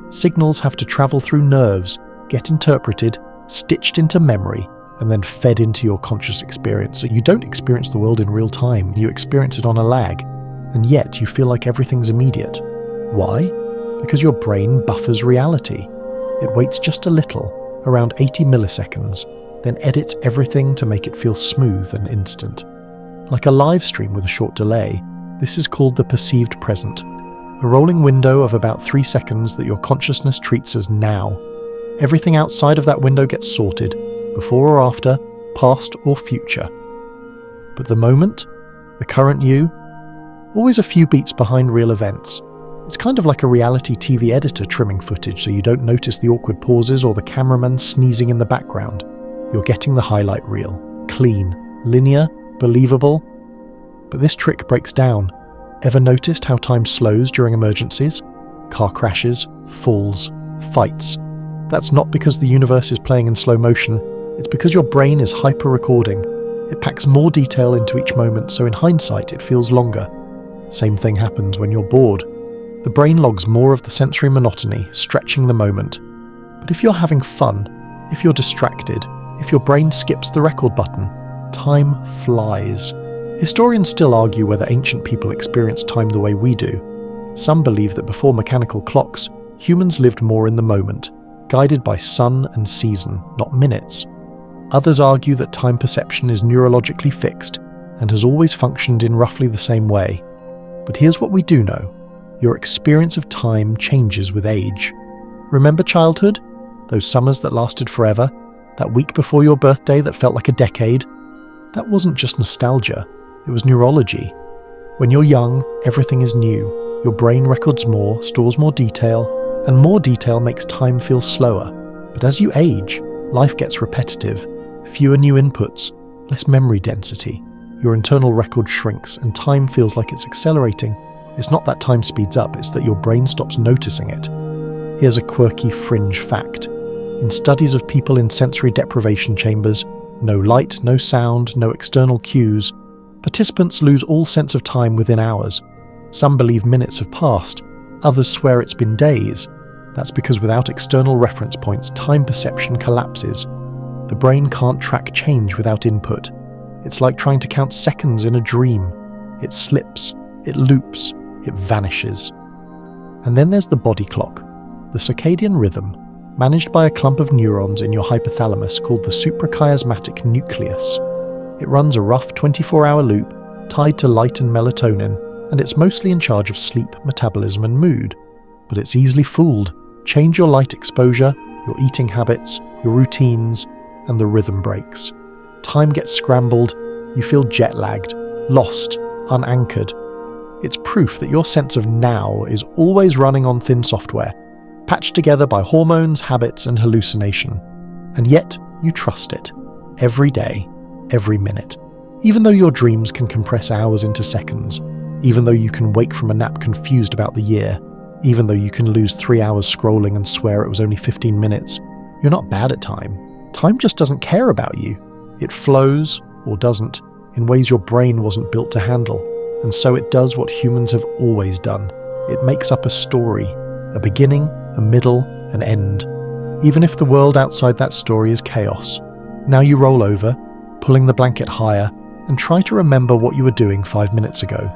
Speaker 1: Signals have to travel through nerves, get interpreted, stitched into memory, and then fed into your conscious experience. So you don't experience the world in real time, you experience it on a lag, and yet you feel like everything's immediate. Why? Because your brain buffers reality. It waits just a little, around 80 milliseconds, then edits everything to make it feel smooth and instant. Like a live stream with a short delay, this is called the perceived present, a rolling window of about 3 seconds that your consciousness treats as now. Everything outside of that window gets sorted, before or after, past or future. But the moment, the current you, always a few beats behind real events. It's kind of like a reality TV editor trimming footage so you don't notice the awkward pauses or the cameraman sneezing in the background. You're getting the highlight reel, clean, linear, believable. But this trick breaks down. Ever noticed how time slows during emergencies? Car crashes, falls, fights. That's not because the universe is playing in slow motion, it's because your brain is hyper-recording. It packs more detail into each moment, so in hindsight it feels longer. Same thing happens when you're bored. The brain logs more of the sensory monotony, stretching the moment. But if you're having fun, if you're distracted, if your brain skips the record button, time flies. Historians still argue whether ancient people experienced time the way we do. Some believe that before mechanical clocks, humans lived more in the moment, guided by sun and season, not minutes. Others argue that time perception is neurologically fixed and has always functioned in roughly the same way. But here's what we do know. Your experience of time changes with age. Remember childhood? Those summers that lasted forever? That week before your birthday that felt like a decade? That wasn't just nostalgia, it was neurology. When you're young, everything is new. Your brain records more, stores more detail, and more detail makes time feel slower. But as you age, life gets repetitive. Fewer new inputs, less memory density. Your internal record shrinks and time feels like it's accelerating. It's not that time speeds up, it's that your brain stops noticing it. Here's a quirky fringe fact. In studies of people in sensory deprivation chambers, no light, no sound, no external cues, participants lose all sense of time within hours. Some believe minutes have passed, others swear it's been days. That's because without external reference points, time perception collapses. The brain can't track change without input. It's like trying to count seconds in a dream. It slips, it loops, it vanishes. And then there's the body clock, the circadian rhythm, managed by a clump of neurons in your hypothalamus called the suprachiasmatic nucleus. It runs a rough 24-hour loop tied to light and melatonin, and it's mostly in charge of sleep, metabolism and mood. But it's easily fooled. Change your light exposure, your eating habits, your routines, and the rhythm breaks. Time gets scrambled, you feel jet-lagged, lost, unanchored. It's proof that your sense of now is always running on thin software, patched together by hormones, habits, and hallucination. And yet, you trust it. Every day, every minute. Even though your dreams can compress hours into seconds, even though you can wake from a nap confused about the year, even though you can lose 3 hours scrolling and swear it was only 15 minutes, you're not bad at time. Time just doesn't care about you. It flows, or doesn't, in ways your brain wasn't built to handle. And so it does what humans have always done. It makes up a story, a beginning, a middle, an end. Even if the world outside that story is chaos. Now you roll over, pulling the blanket higher, and try to remember what you were doing 5 minutes ago.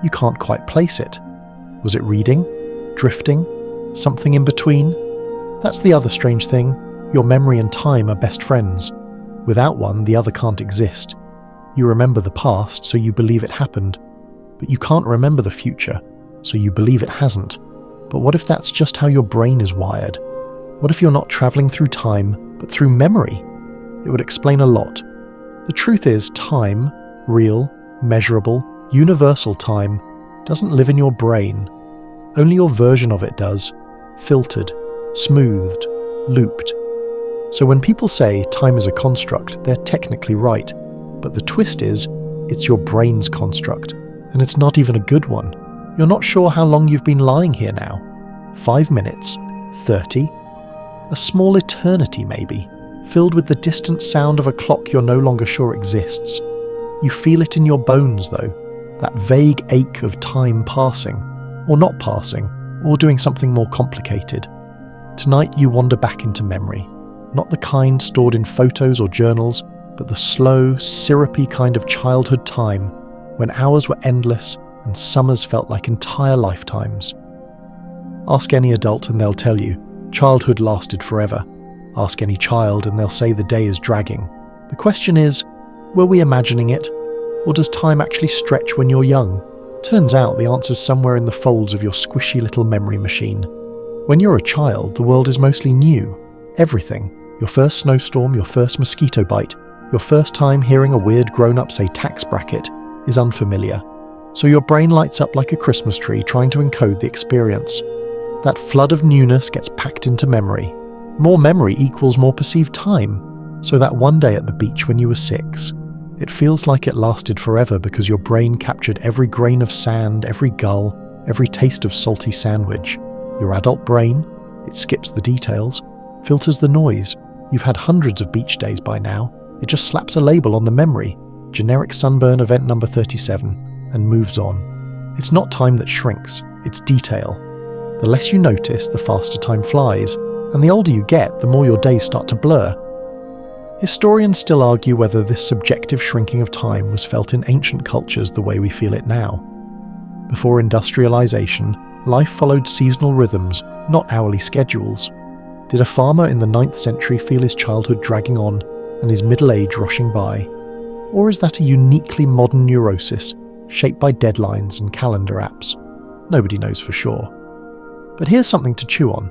Speaker 1: You can't quite place it. Was it reading? Drifting? Something in between? That's the other strange thing. Your memory and time are best friends. Without one, the other can't exist. You remember the past, so you believe it happened. But you can't remember the future, so you believe it hasn't. But what if that's just how your brain is wired? What if you're not traveling through time, but through memory? It would explain a lot. The truth is, time, real, measurable, universal time, doesn't live in your brain. Only your version of it does, filtered, smoothed, looped. So when people say time is a construct, they're technically right. But the twist is, it's your brain's construct. And it's not even a good one. You're not sure how long you've been lying here now. 5 minutes? 30? A small eternity maybe, filled with the distant sound of a clock you're no longer sure exists. You feel it in your bones though, that vague ache of time passing, or not passing, or doing something more complicated. Tonight you wander back into memory, not the kind stored in photos or journals, but the slow, syrupy kind of childhood time when hours were endless and summers felt like entire lifetimes. Ask any adult and they'll tell you, childhood lasted forever. Ask any child and they'll say the day is dragging. The question is, were we imagining it? Or does time actually stretch when you're young? Turns out the answer's somewhere in the folds of your squishy little memory machine. When you're a child, the world is mostly new. Everything. Your first snowstorm, your first mosquito bite, your first time hearing a weird grown-up say tax bracket is unfamiliar. So your brain lights up like a Christmas tree trying to encode the experience. That flood of newness gets packed into memory. More memory equals more perceived time. So that one day at the beach when you were 6, it feels like it lasted forever because your brain captured every grain of sand, every gull, every taste of salty sandwich. Your adult brain, it skips the details, filters the noise. You've had hundreds of beach days by now. It just slaps a label on the memory, generic sunburn event number 37, and moves on. It's not time that shrinks, it's detail. The less you notice, the faster time flies, and the older you get, the more your days start to blur. Historians still argue whether this subjective shrinking of time was felt in ancient cultures the way we feel it now. Before industrialization, life followed seasonal rhythms, not hourly schedules. Did a farmer in the 9th century feel his childhood dragging on and his middle age rushing by? Or is that a uniquely modern neurosis, shaped by deadlines and calendar apps? Nobody knows for sure. But here's something to chew on.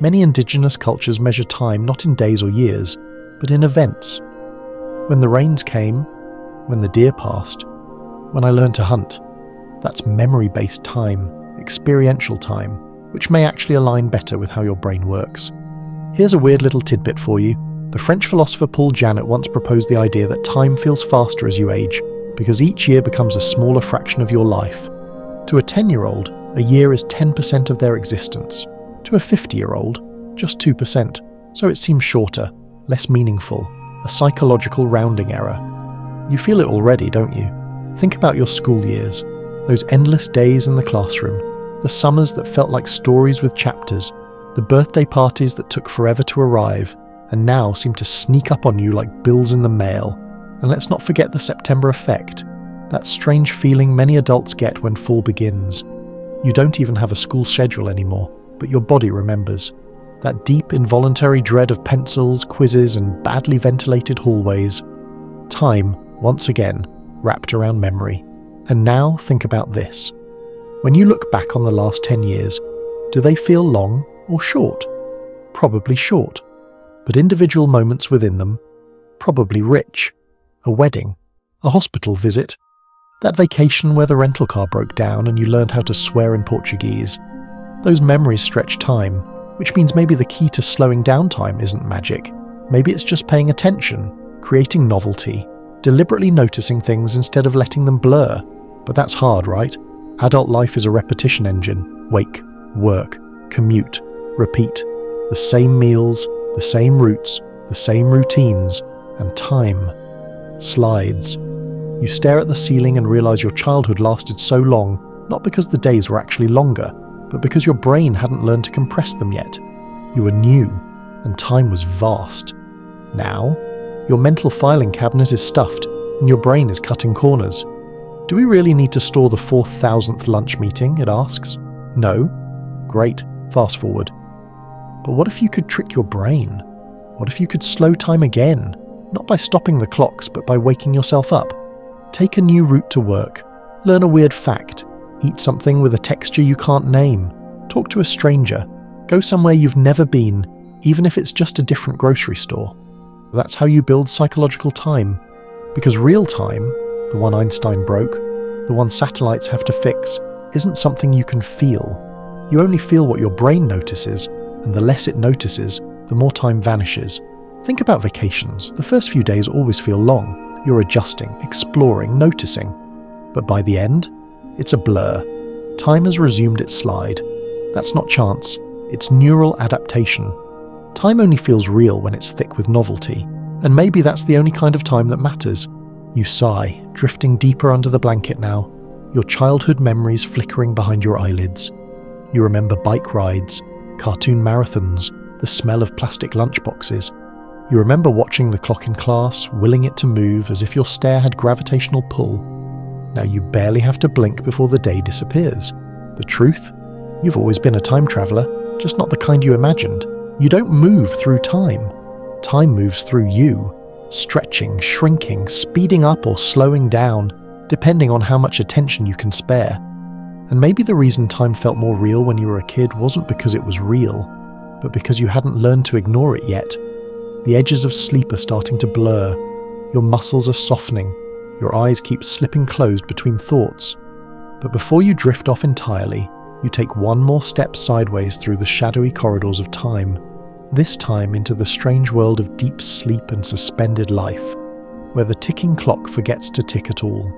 Speaker 1: Many indigenous cultures measure time not in days or years, but in events. When the rains came, when the deer passed, when I learned to hunt. That's memory-based time, experiential time, which may actually align better with how your brain works. Here's a weird little tidbit for you. The French philosopher Paul Janet once proposed the idea that time feels faster as you age, because each year becomes a smaller fraction of your life. To a 10-year-old, a year is 10% of their existence. To a 50-year-old, just 2%, so it seems shorter, less meaningful, a psychological rounding error. You feel it already, don't you? Think about your school years, those endless days in the classroom, the summers that felt like stories with chapters, the birthday parties that took forever to arrive, and now seem to sneak up on you like bills in the mail. And let's not forget the September effect, that strange feeling many adults get when fall begins. You don't even have a school schedule anymore, but your body remembers. That deep involuntary dread of pencils, quizzes, and badly ventilated hallways. Time, once again, wrapped around memory. And now think about this. When you look back on the last 10 years, do they feel long, Or short? Probably short. But individual moments within them? Probably rich. A wedding, a hospital visit, that vacation where the rental car broke down and you learned how to swear in Portuguese. Those memories stretch time, which means maybe the key to slowing down time isn't magic. Maybe it's just paying attention, creating novelty, deliberately noticing things instead of letting them blur. But that's hard, right? Adult life is a repetition engine. Wake, work, commute, repeat. The same meals, the same routes, the same routines, and time slides. You stare at the ceiling and realize your childhood lasted so long, not because the days were actually longer, but because your brain hadn't learned to compress them yet. You were new, and time was vast. Now, your mental filing cabinet is stuffed, and your brain is cutting corners. Do we really need to store the 4,000th lunch meeting, it asks? No? Great, fast forward. But what if you could trick your brain? What if you could slow time again? Not by stopping the clocks, but by waking yourself up. Take a new route to work. Learn a weird fact. Eat something with a texture you can't name. Talk to a stranger. Go somewhere you've never been, even if it's just a different grocery store. That's how you build psychological time. Because real time, the one Einstein broke, the one satellites have to fix, isn't something you can feel. You only feel what your brain notices, and the less it notices, the more time vanishes. Think about vacations. The first few days always feel long. You're adjusting, exploring, noticing. But by the end, it's a blur. Time has resumed its slide. That's not chance. It's neural adaptation. Time only feels real when it's thick with novelty. And maybe that's the only kind of time that matters. You sigh, drifting deeper under the blanket now, your childhood memories flickering behind your eyelids. You remember bike rides, cartoon marathons, the smell of plastic lunchboxes. You remember watching the clock in class, willing it to move as if your stare had gravitational pull. Now you barely have to blink before the day disappears. The truth? You've always been a time traveler, just not the kind you imagined. You don't move through time. Time moves through you, stretching, shrinking, speeding up or slowing down, depending on how much attention you can spare. And maybe the reason time felt more real when you were a kid wasn't because it was real, but because you hadn't learned to ignore it yet. The edges of sleep are starting to blur. Your muscles are softening. Your eyes keep slipping closed between thoughts. But before you drift off entirely, you take one more step sideways through the shadowy corridors of time, this time into the strange world of deep sleep and suspended life, where the ticking clock forgets to tick at all.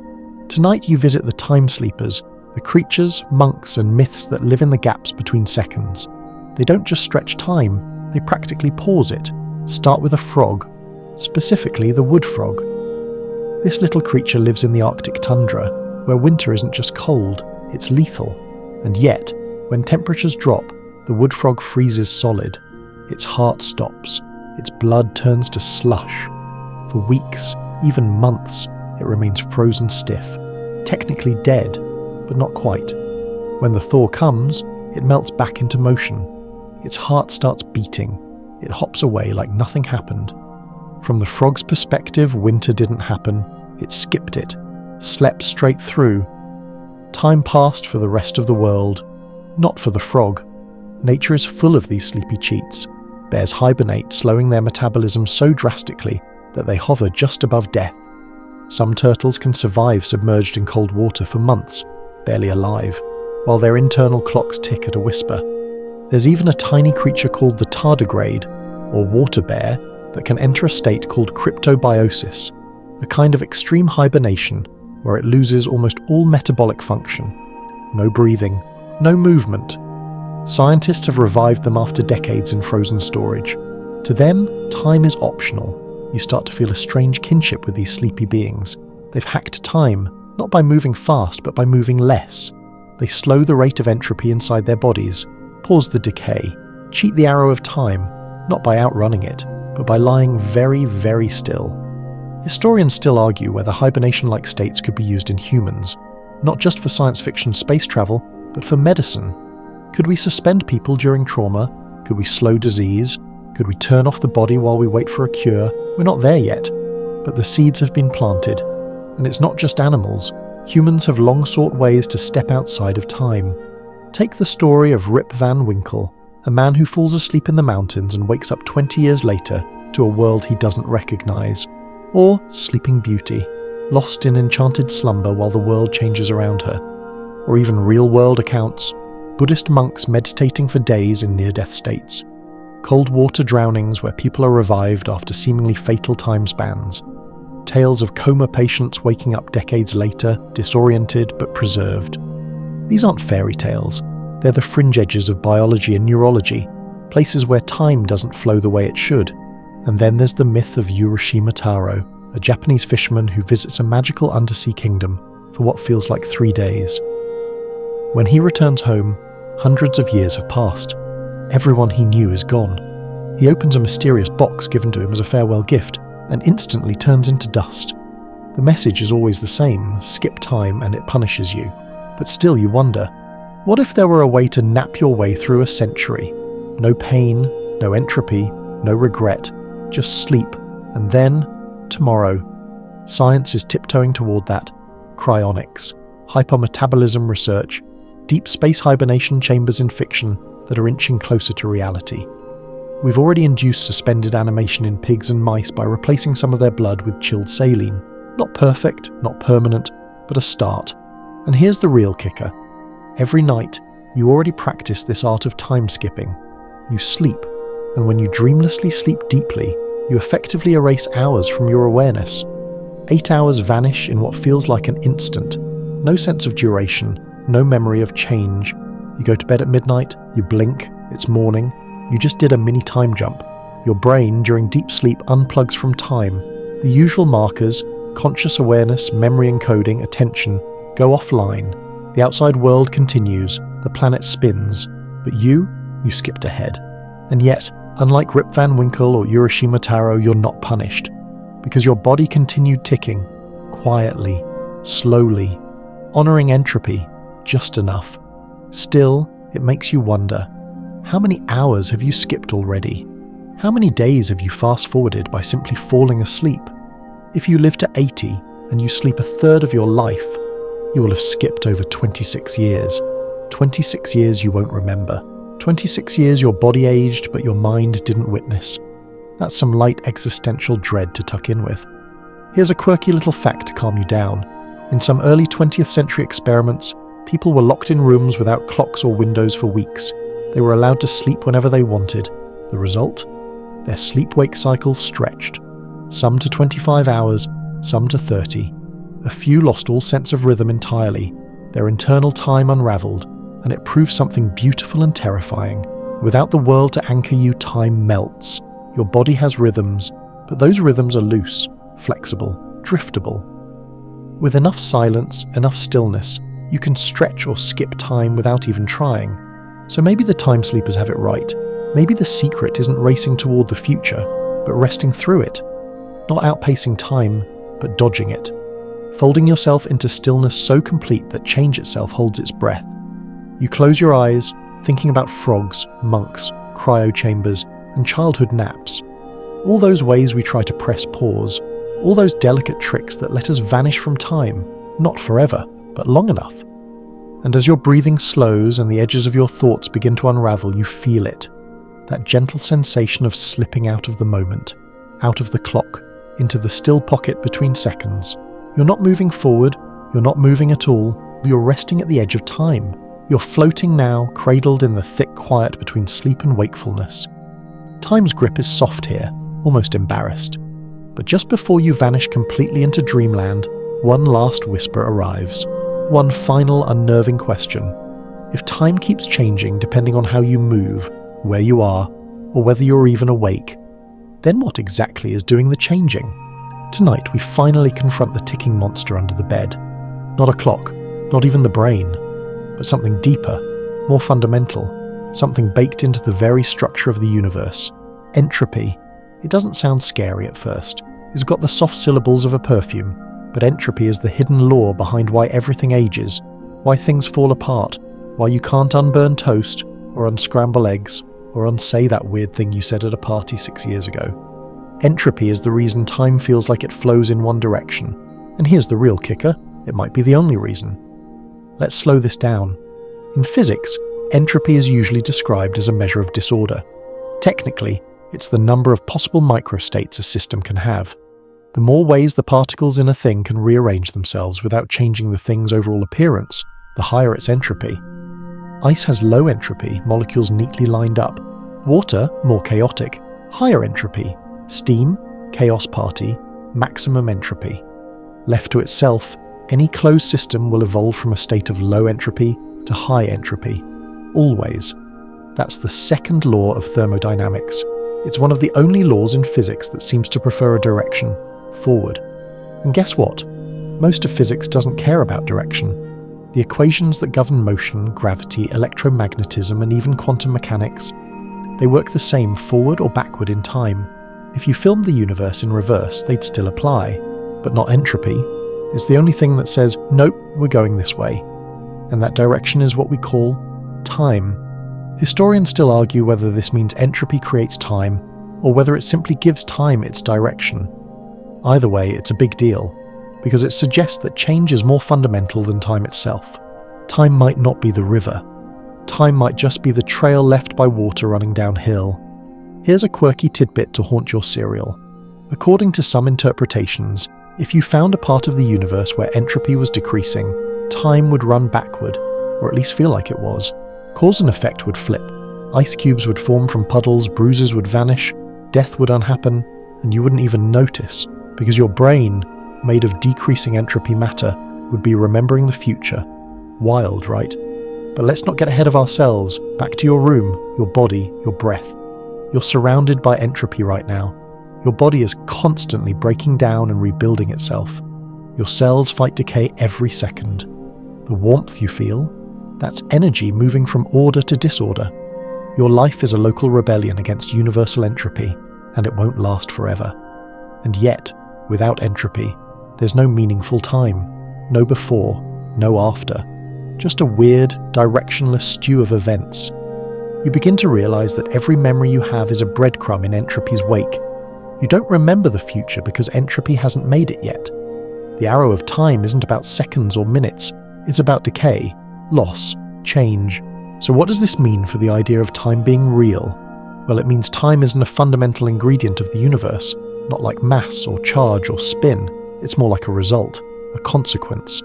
Speaker 1: Tonight you visit the time sleepers, the creatures, monks, and myths that live in the gaps between seconds. They don't just stretch time, they practically pause it. Start with a frog, specifically the wood frog. This little creature lives in the Arctic tundra, where winter isn't just cold, it's lethal. And yet, when temperatures drop, the wood frog freezes solid. Its heart stops, its blood turns to slush. For weeks, even months, it remains frozen stiff, technically dead, but not quite. When the thaw comes, it melts back into motion. Its heart starts beating. It hops away like nothing happened. From the frog's perspective, winter didn't happen. It skipped it, slept straight through. Time passed for the rest of the world, not for the frog. Nature is full of these sleepy cheats. Bears hibernate, slowing their metabolism so drastically that they hover just above death. Some turtles can survive submerged in cold water for months, barely alive, while their internal clocks tick at a whisper. There's even a tiny creature called the tardigrade, or water bear, that can enter a state called cryptobiosis, a kind of extreme hibernation where it loses almost all metabolic function. No breathing, no movement. Scientists have revived them after decades in frozen storage. To them, time is optional. You start to feel a strange kinship with these sleepy beings. They've hacked time, not by moving fast, but by moving less. They slow the rate of entropy inside their bodies, pause the decay, cheat the arrow of time, not by outrunning it, but by lying very, very still. Historians still argue whether hibernation-like states could be used in humans, not just for science fiction space travel, but for medicine. Could we suspend people during trauma? Could we slow disease? Could we turn off the body while we wait for a cure? We're not there yet, but the seeds have been planted. And it's not just animals. Humans have long sought ways to step outside of time. Take the story of Rip Van Winkle, A man who falls asleep in the mountains and wakes up 20 years later to a world he doesn't recognize. Or Sleeping Beauty, lost in enchanted slumber while the world changes around her. Or even real-world accounts, Buddhist monks meditating for days in near-death states. Cold water drownings where people are revived after seemingly fatal time spans. Tales of coma patients waking up decades later, disoriented but preserved. These aren't fairy tales. They're the fringe edges of biology and neurology, places where time doesn't flow the way it should. And then there's the myth of Urashima Taro, a Japanese fisherman who visits a magical undersea kingdom for what feels like 3 days. When he returns home, hundreds of years have passed. Everyone he knew is gone. He opens a mysterious box given to him as a farewell gift and instantly turns into dust. The message is always the same: skip time and it punishes you. But still you wonder, what if there were a way to nap your way through a century? No pain, no entropy, no regret, just sleep, and then, tomorrow. Science is tiptoeing toward that. Cryonics, hypermetabolism research, deep space hibernation chambers in fiction that are inching closer to reality. We've already induced suspended animation in pigs and mice by replacing some of their blood with chilled saline. Not perfect, not permanent, but a start. And here's the real kicker. Every night, you already practice this art of time skipping. You sleep, and when you dreamlessly sleep deeply, you effectively erase hours from your awareness. 8 hours vanish in what feels like an instant. No sense of duration, no memory of change. You go to bed at midnight, you blink, it's morning. You just did a mini time jump. Your brain, during deep sleep, unplugs from time. The usual markers, conscious awareness, memory encoding, attention, go offline. The outside world continues, the planet spins, but you skipped ahead. And yet, unlike Rip Van Winkle or Urashima Taro, you're not punished, because your body continued ticking, quietly, slowly, honoring entropy, just enough. Still, it makes you wonder, how many hours have you skipped already? How many days have you fast-forwarded by simply falling asleep? If you live to 80 and you sleep a third of your life, you will have skipped over 26 years. 26 years you won't remember. 26 years your body aged but your mind didn't witness. That's some light existential dread to tuck in with. Here's a quirky little fact to calm you down. In some early 20th century experiments, people were locked in rooms without clocks or windows for weeks. They were allowed to sleep whenever they wanted. The result? Their sleep-wake cycles stretched. Some to 25 hours, some to 30. A few lost all sense of rhythm entirely. Their internal time unraveled, and it proved something beautiful and terrifying. Without the world to anchor you, time melts. Your body has rhythms, but those rhythms are loose, flexible, driftable. With enough silence, enough stillness, you can stretch or skip time without even trying. So maybe the time sleepers have it right. Maybe the secret isn't racing toward the future, but resting through it. Not outpacing time, but dodging it. Folding yourself into stillness so complete that change itself holds its breath. You close your eyes, thinking about frogs, monks, cryo chambers, and childhood naps. All those ways we try to press pause. All those delicate tricks that let us vanish from time, not forever, but long enough. And as your breathing slows and the edges of your thoughts begin to unravel, you feel it. That gentle sensation of slipping out of the moment, out of the clock, into the still pocket between seconds. You're not moving forward, you're not moving at all, you're resting at the edge of time. You're floating now, cradled in the thick quiet between sleep and wakefulness. Time's grip is soft here, almost embarrassed. But just before you vanish completely into dreamland, one last whisper arrives. One final unnerving question. If time keeps changing depending on how you move, where you are, or whether you're even awake, then what exactly is doing the changing? Tonight we finally confront the ticking monster under the bed. Not a clock, not even the brain, but something deeper, more fundamental, something baked into the very structure of the universe. Entropy. It doesn't sound scary at first. It's got the soft syllables of a perfume, but entropy is the hidden law behind why everything ages, why things fall apart, why you can't unburn toast, or unscramble eggs, or unsay that weird thing you said at a party 6 years ago. Entropy is the reason time feels like it flows in one direction. And here's the real kicker, it might be the only reason. Let's slow this down. In physics, Entropy is usually described as a measure of disorder. Technically, it's the number of possible microstates a system can have. The more ways the particles in a thing can rearrange themselves without changing the thing's overall appearance, the higher its entropy. Ice has low entropy, molecules neatly lined up. Water, more chaotic, higher entropy. Steam, chaos party, maximum entropy. Left to itself, any closed system will evolve from a state of low entropy to high entropy. Always. That's the second law of thermodynamics. It's one of the only laws in physics that seems to prefer a direction, forward. And guess what? Most of physics doesn't care about direction. The equations that govern motion, gravity, electromagnetism, and even quantum mechanics, they work the same forward or backward in time. If you filmed the universe in reverse, they'd still apply, but not entropy. It's the only thing that says, nope, we're going this way. And that direction is what we call time. Historians still argue whether this means entropy creates time, or whether it simply gives time its direction. Either way, it's a big deal, because it suggests that change is more fundamental than time itself. Time might not be the river. Time might just be the trail left by water running downhill. Here's a quirky tidbit to haunt your cereal. According to some interpretations, if you found a part of the universe where entropy was decreasing, time would run backward, or at least feel like it was. Cause and effect would flip. Ice cubes would form from puddles, bruises would vanish, death would unhappen, and you wouldn't even notice, because your brain, made of decreasing entropy matter, would be remembering the future. Wild, right? But let's not get ahead of ourselves. Back to your room, your body, your breath. You're surrounded by entropy right now. Your body is constantly breaking down and rebuilding itself. Your cells fight decay every second. The warmth you feel, that's energy moving from order to disorder. Your life is a local rebellion against universal entropy, and it won't last forever. And yet, without entropy, there's no meaningful time, no before, no after, just a weird, directionless stew of events. You begin to realize that every memory you have is a breadcrumb in entropy's wake. You don't remember the future because entropy hasn't made it yet. The arrow of time isn't about seconds or minutes, it's about decay, loss, change. So what does this mean for the idea of time being real? Well, it means time isn't a fundamental ingredient of the universe, not like mass or charge or spin. It's more like a result, a consequence.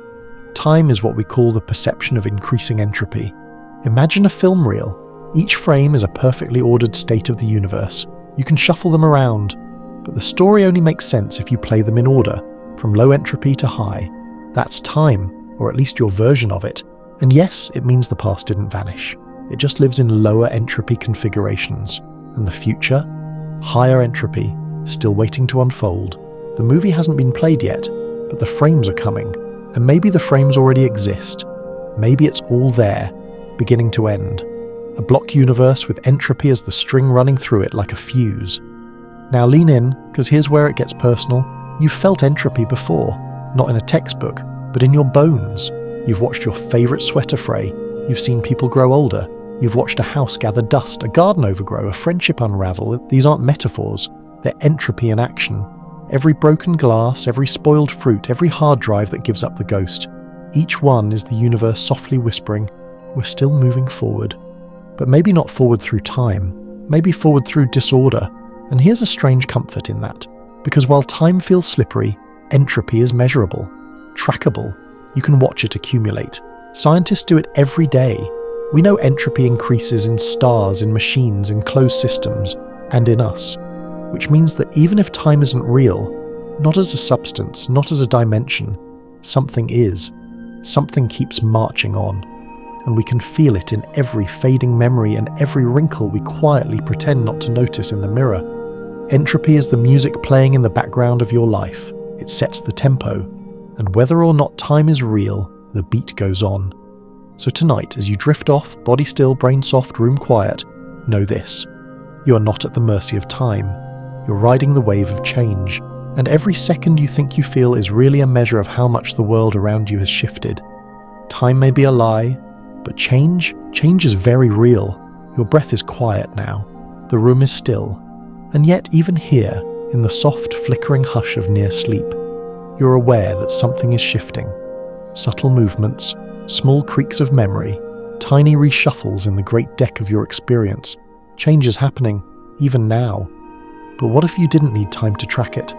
Speaker 1: Time is what we call the perception of increasing entropy. Imagine a film reel. Each frame is a perfectly ordered state of the universe. You can shuffle them around, but the story only makes sense if you play them in order, from low entropy to high. That's time, or at least your version of it. And yes, it means the past didn't vanish. It just lives in lower entropy configurations. And the future? Higher entropy, still waiting to unfold. The movie hasn't been played yet, but the frames are coming. And maybe the frames already exist. Maybe it's all there, beginning to end. A block universe with entropy as the string running through it like a fuse. Now lean in, because here's where it gets personal. You've felt entropy before, not in a textbook, but in your bones. You've watched your favourite sweater fray. You've seen people grow older. You've watched a house gather dust, a garden overgrow, a friendship unravel. These aren't metaphors. They're entropy in action. Every broken glass, every spoiled fruit, every hard drive that gives up the ghost. Each one is the universe softly whispering, we're still moving forward. But maybe not forward through time. Maybe forward through disorder. And here's a strange comfort in that. Because while time feels slippery, entropy is measurable, trackable. You can watch it accumulate. Scientists do it every day. We know entropy increases in stars, in machines, in closed systems, and in us. Which means that even if time isn't real, not as a substance, not as a dimension, something is. Something keeps marching on. And we can feel it in every fading memory and every wrinkle we quietly pretend not to notice in the mirror. Entropy is the music playing in the background of your life. It sets the tempo. And whether or not time is real, the beat goes on. So tonight, as you drift off, body still, brain soft, room quiet, know this. You are not at the mercy of time. You're riding the wave of change. And every second you think you feel is really a measure of how much the world around you has shifted. Time may be a lie, but change is very real. Your breath is quiet now. The room is still. And yet, even here, in the soft, flickering hush of near sleep, you're aware that something is shifting. Subtle movements, small creaks of memory, tiny reshuffles in the great deck of your experience. Change is happening, even now. But what if you didn't need time to track it?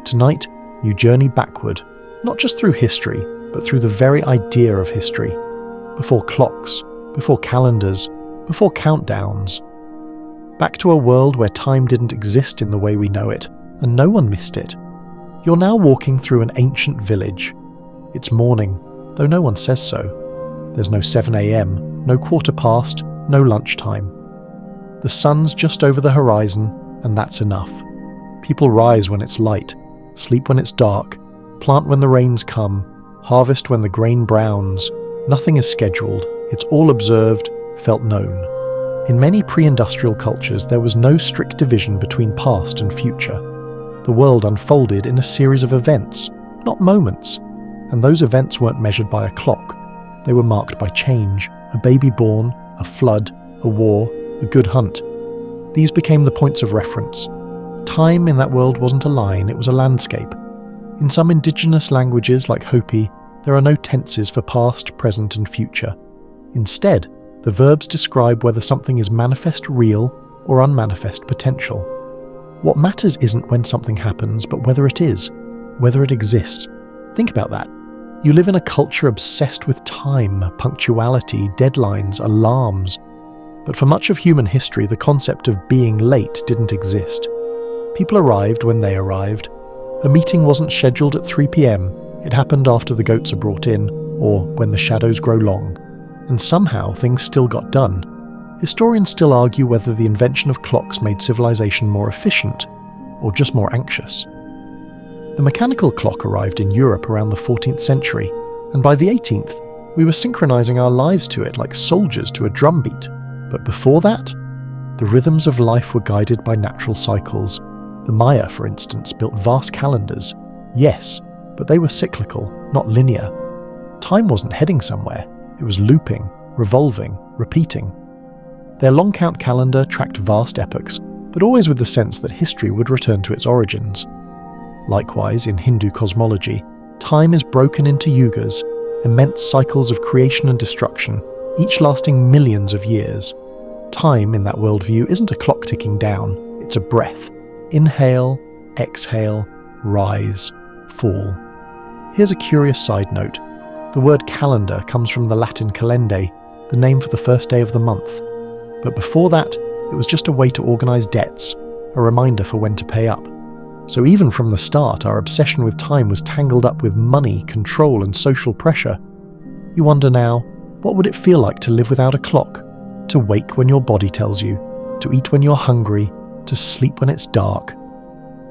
Speaker 1: Tonight, you journey backward, not just through history, but through the very idea of history. Before clocks, before calendars, before countdowns. Back to a world where time didn't exist in the way we know it, and no one missed it. You're now walking through an ancient village. It's morning, though no one says so. There's no 7 a.m, no quarter past, no lunchtime. The sun's just over the horizon, and that's enough. People rise when it's light, sleep when it's dark, plant when the rains come, harvest when the grain browns. Nothing is scheduled, it's all observed, felt known. In many pre-industrial cultures, there was no strict division between past and future. The world unfolded in a series of events, not moments, and those events weren't measured by a clock. They were marked by change, a baby born, a flood, a war, a good hunt. These became the points of reference. Time in that world wasn't a line, it was a landscape. In some indigenous languages like Hopi, there are no tenses for past, present, and future. Instead, the verbs describe whether something is manifest real or unmanifest potential. What matters isn't when something happens, but whether it is, whether it exists. Think about that. You live in a culture obsessed with time, punctuality, deadlines, alarms. But for much of human history, the concept of being late didn't exist. People arrived when they arrived. A meeting wasn't scheduled at 3 p.m. It happened after the goats are brought in, or when the shadows grow long. And somehow things still got done. Historians still argue whether the invention of clocks made civilization more efficient, or just more anxious. The mechanical clock arrived in Europe around the 14th century, and by the 18th, we were synchronizing our lives to it like soldiers to a drumbeat. But before that, the rhythms of life were guided by natural cycles. The Maya, for instance, built vast calendars. Yes, but they were cyclical, not linear. Time wasn't heading somewhere. It was looping, revolving, repeating. Their long count calendar tracked vast epochs, but always with the sense that history would return to its origins. Likewise, in Hindu cosmology, time is broken into yugas, immense cycles of creation and destruction, each lasting millions of years. Time, in that worldview, isn't a clock ticking down, it's a breath. Inhale, exhale, rise, fall. Here's a curious side note. The word calendar comes from the Latin calende, the name for the first day of the month. But before that, it was just a way to organize debts, a reminder for when to pay up. So even from the start, our obsession with time was tangled up with money, control, and social pressure. You wonder now, what would it feel like to live without a clock? To wake when your body tells you, to eat when you're hungry, to sleep when it's dark.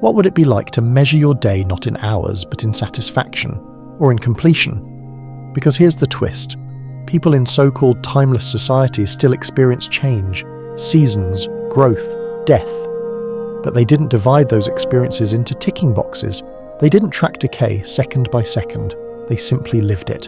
Speaker 1: What would it be like to measure your day not in hours, but in satisfaction, or in completion? Because here's the twist. People in so-called timeless societies still experience change, seasons, growth, death. But they didn't divide those experiences into ticking boxes. They didn't track decay second by second. They simply lived it.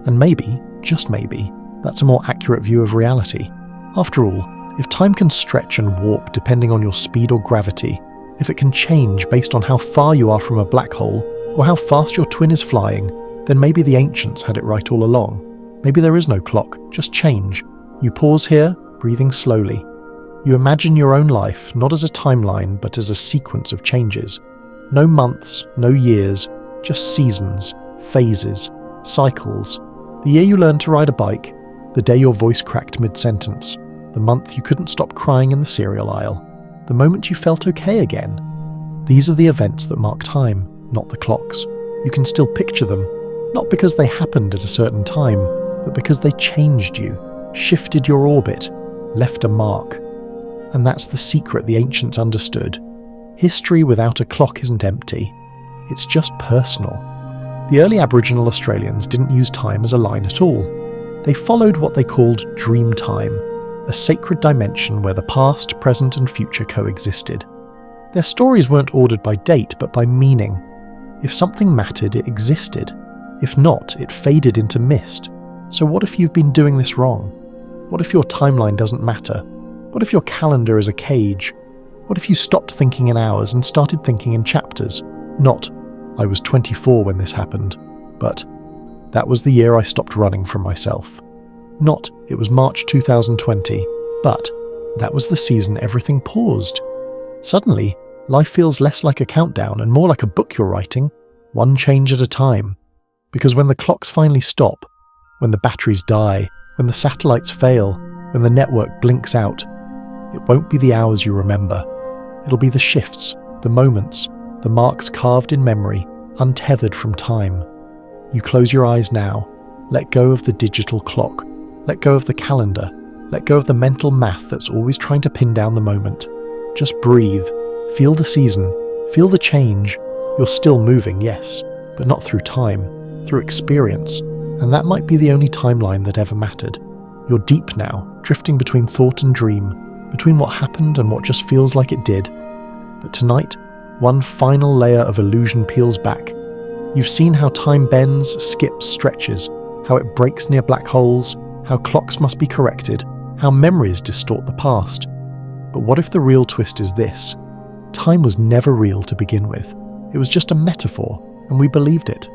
Speaker 1: And maybe, just maybe, that's a more accurate view of reality. After all, if time can stretch and warp depending on your speed or gravity, if it can change based on how far you are from a black hole or how fast your twin is flying, then maybe the ancients had it right all along. Maybe there is no clock, just change. You pause here, breathing slowly. You imagine your own life not as a timeline but as a sequence of changes. No months, no years, just seasons, phases, cycles. The year you learned to ride a bike, the day your voice cracked mid-sentence, the month you couldn't stop crying in the cereal aisle, the moment you felt okay again. These are the events that mark time, not the clocks. You can still picture them, not because they happened at a certain time, but because they changed you, shifted your orbit, left a mark. And that's the secret the ancients understood. History without a clock isn't empty. It's just personal. The early Aboriginal Australians didn't use time as a line at all. They followed what they called dream time, a sacred dimension where the past, present, and future coexisted. Their stories weren't ordered by date, but by meaning. If something mattered, it existed. If not, it faded into mist. So what if you've been doing this wrong? What if your timeline doesn't matter? What if your calendar is a cage? What if you stopped thinking in hours and started thinking in chapters? Not, I was 24 when this happened, but that was the year I stopped running from myself. Not, it was March 2020, but that was the season everything paused. Suddenly, life feels less like a countdown and more like a book you're writing, one change at a time. Because when the clocks finally stop, when the batteries die, when the satellites fail, when the network blinks out, it won't be the hours you remember. It'll be the shifts, the moments, the marks carved in memory, untethered from time. You close your eyes now, let go of the digital clock, let go of the calendar, let go of the mental math that's always trying to pin down the moment. Just breathe, feel the season, feel the change. You're still moving, yes, but not through time, through experience, and that might be the only timeline that ever mattered. You're deep now, drifting between thought and dream, between what happened and what just feels like it did. But tonight, one final layer of illusion peels back. You've seen how time bends, skips, stretches, how it breaks near black holes, how clocks must be corrected, how memories distort the past. But what if the real twist is this? Time was never real to begin with. It was just a metaphor, and we believed it.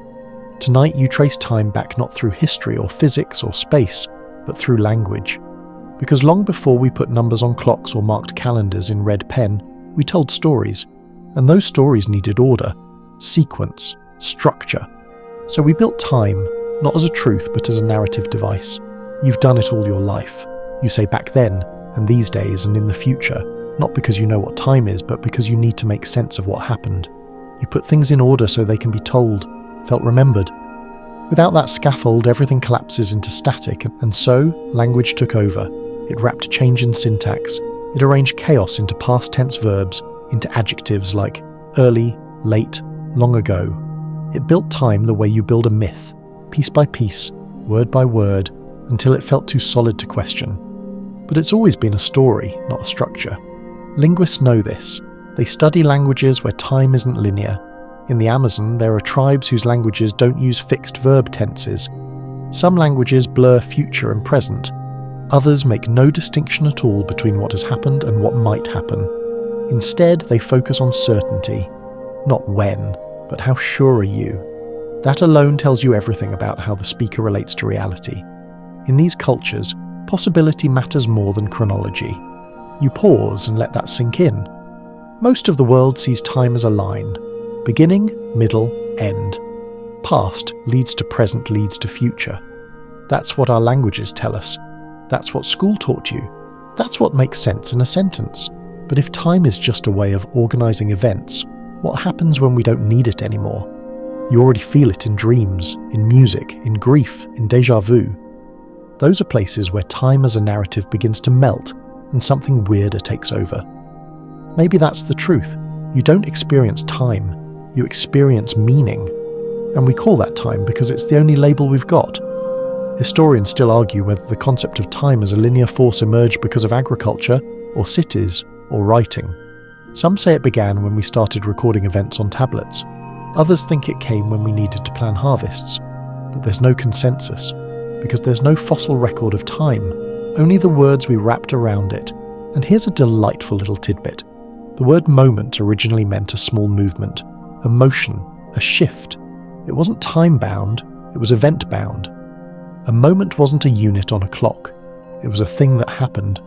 Speaker 1: Tonight you trace time back not through history or physics or space, but through language. Because long before we put numbers on clocks or marked calendars in red pen, we told stories. And those stories needed order, sequence, structure. So we built time, not as a truth but as a narrative device. You've done it all your life. You say back then, and these days, and in the future, not because you know what time is, but because you need to make sense of what happened. You put things in order so they can be told, felt remembered. Without that scaffold, everything collapses into static, and so language took over. It wrapped change in syntax. It arranged chaos into past tense verbs, into adjectives like early, late, long ago. It built time the way you build a myth, piece by piece, word by word, until it felt too solid to question. But it's always been a story, not a structure. Linguists know this. They study languages where time isn't linear. In the Amazon, there are tribes whose languages don't use fixed verb tenses. Some languages blur future and present. Others make no distinction at all between what has happened and what might happen. Instead, they focus on certainty. Not when, but how sure are you? That alone tells you everything about how the speaker relates to reality. In these cultures, possibility matters more than chronology. You pause and let that sink in. Most of the world sees time as a line. Beginning, middle, end. Past leads to present, leads to future. That's what our languages tell us. That's what school taught you. That's what makes sense in a sentence. But if time is just a way of organising events, what happens when we don't need it anymore? You already feel it in dreams, in music, in grief, in déjà vu. Those are places where time as a narrative begins to melt and something weirder takes over. Maybe that's the truth. You don't experience time, you experience meaning. And we call that time because it's the only label we've got. Historians still argue whether the concept of time as a linear force emerged because of agriculture, or cities, or writing. Some say it began when we started recording events on tablets. Others think it came when we needed to plan harvests. But there's no consensus, because there's no fossil record of time, only the words we wrapped around it. And here's a delightful little tidbit. The word moment originally meant a small movement, a motion, a shift. It wasn't time-bound, it was event-bound. A moment wasn't a unit on a clock, it was a thing that happened.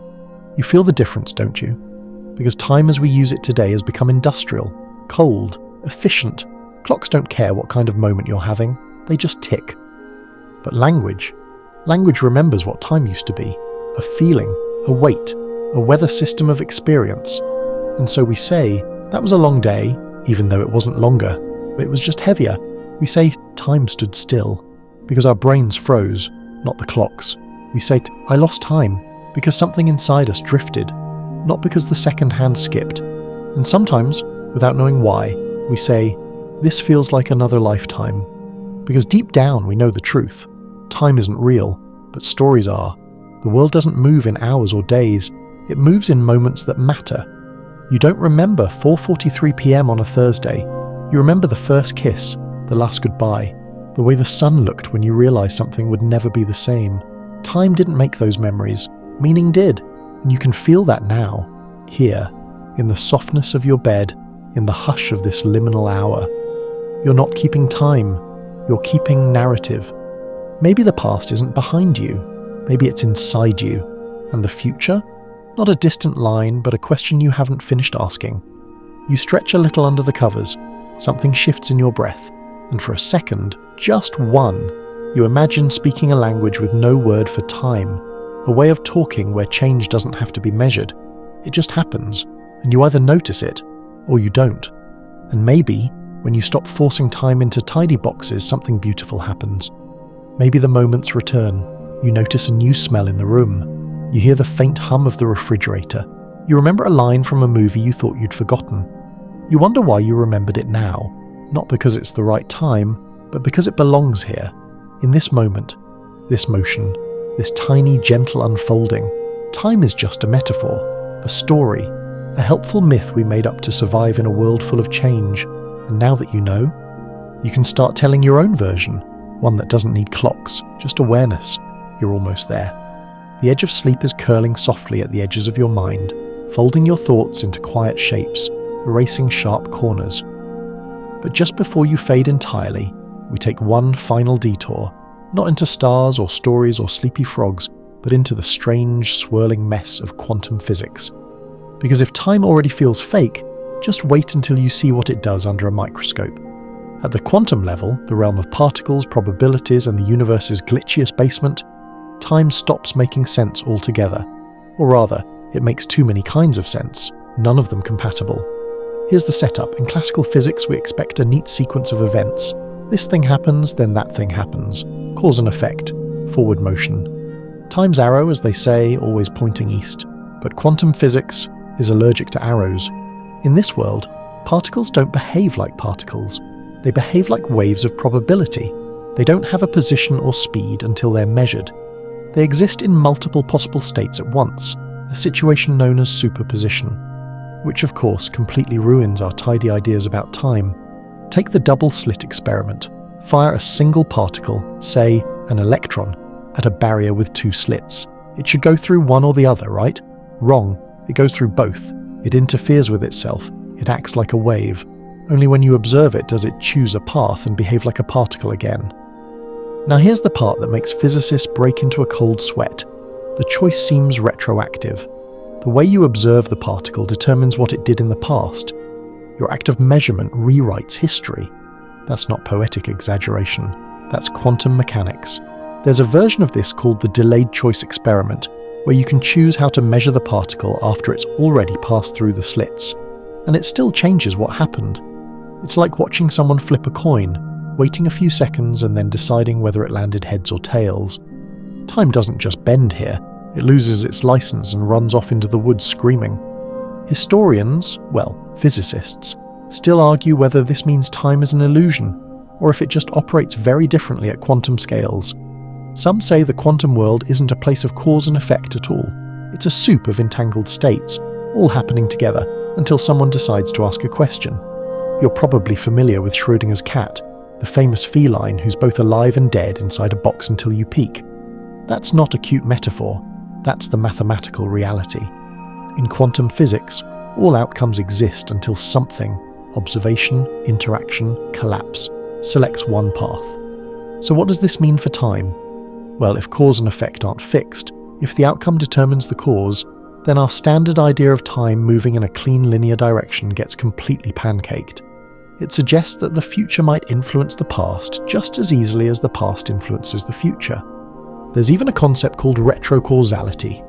Speaker 1: You feel the difference, don't you? Because time as we use it today has become industrial, cold, efficient. Clocks don't care what kind of moment you're having, they just tick. But language remembers what time used to be, a feeling, a weight, a weather system of experience. And so we say, that was a long day, even though it wasn't longer, but it was just heavier. We say, time stood still, because our brains froze, not the clocks. We say, I lost time, because something inside us drifted, not because the second hand skipped. And sometimes, without knowing why, we say, this feels like another lifetime. Because deep down we know the truth. Time isn't real, but stories are. The world doesn't move in hours or days, it moves in moments that matter. You don't remember 4:43 p.m. on a Thursday. You remember the first kiss, the last goodbye, the way the sun looked when you realised something would never be the same. Time didn't make those memories, meaning did. And you can feel that now, here, in the softness of your bed, in the hush of this liminal hour. You're not keeping time, you're keeping narrative. Maybe the past isn't behind you. Maybe it's inside you. And the future? Not a distant line, but a question you haven't finished asking. You stretch a little under the covers, something shifts in your breath, and for a second, just one, you imagine speaking a language with no word for time, a way of talking where change doesn't have to be measured. It just happens, and you either notice it, or you don't. And maybe, when you stop forcing time into tidy boxes, something beautiful happens. Maybe the moments return. You notice a new smell in the room. You hear the faint hum of the refrigerator. You remember a line from a movie you thought you'd forgotten. You wonder why you remembered it now, not because it's the right time, but because it belongs here, in this moment, this motion, this tiny, gentle unfolding. Time is just a metaphor, a story, a helpful myth we made up to survive in a world full of change. And now that you know, you can start telling your own version, one that doesn't need clocks, just awareness. You're almost there. The edge of sleep is curling softly at the edges of your mind, folding your thoughts into quiet shapes, erasing sharp corners. But just before you fade entirely, we take one final detour, not into stars or stories or sleepy frogs, but into the strange, swirling mess of quantum physics. Because if time already feels fake, just wait until you see what it does under a microscope. At the quantum level, the realm of particles, probabilities, and the universe's glitchiest basement, time stops making sense altogether. Or rather, it makes too many kinds of sense, none of them compatible. Here's the setup. In classical physics, we expect a neat sequence of events. This thing happens, then that thing happens. Cause and effect. Forward motion. Time's arrow, as they say, always pointing east. But quantum physics is allergic to arrows. In this world, particles don't behave like particles. They behave like waves of probability. They don't have a position or speed until they're measured. They exist in multiple possible states at once, a situation known as superposition, which of course completely ruins our tidy ideas about time. Take the double slit experiment. Fire a single particle, say an electron, at a barrier with two slits. It should go through one or the other, right? Wrong. It goes through both. It interferes with itself. It acts like a wave. Only when you observe it does it choose a path and behave like a particle again. Now here's the part that makes physicists break into a cold sweat. The choice seems retroactive. The way you observe the particle determines what it did in the past. Your act of measurement rewrites history. That's not poetic exaggeration. That's quantum mechanics. There's a version of this called the delayed choice experiment, where you can choose how to measure the particle after it's already passed through the slits. And it still changes what happened. It's like watching someone flip a coin, waiting a few seconds and then deciding whether it landed heads or tails. Time doesn't just bend here. It loses its license and runs off into the woods screaming. Historians, well, physicists, still argue whether this means time is an illusion, or if it just operates very differently at quantum scales. Some say the quantum world isn't a place of cause and effect at all. It's a soup of entangled states, all happening together, until someone decides to ask a question. You're probably familiar with Schrödinger's cat, the famous feline who's both alive and dead inside a box until you peek. That's not a cute metaphor. That's the mathematical reality. In quantum physics, all outcomes exist until something, observation, interaction, collapse, selects one path. So what does this mean for time? Well, if cause and effect aren't fixed, if the outcome determines the cause, then our standard idea of time moving in a clean linear direction gets completely pancaked. It suggests that the future might influence the past just as easily as the past influences the future. There's even a concept called retrocausality,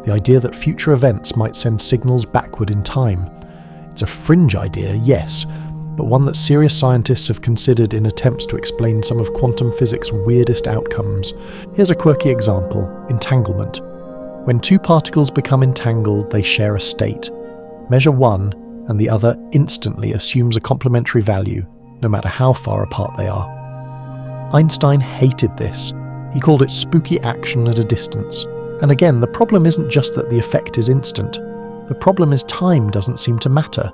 Speaker 1: the idea that future events might send signals backward in time. It's a fringe idea, yes, but one that serious scientists have considered in attempts to explain some of quantum physics' weirdest outcomes. Here's a quirky example: entanglement. When two particles become entangled, they share a state. Measure one, and the other instantly assumes a complementary value, no matter how far apart they are. Einstein hated this. He called it spooky action at a distance. And again, the problem isn't just that the effect is instant. The problem is time doesn't seem to matter.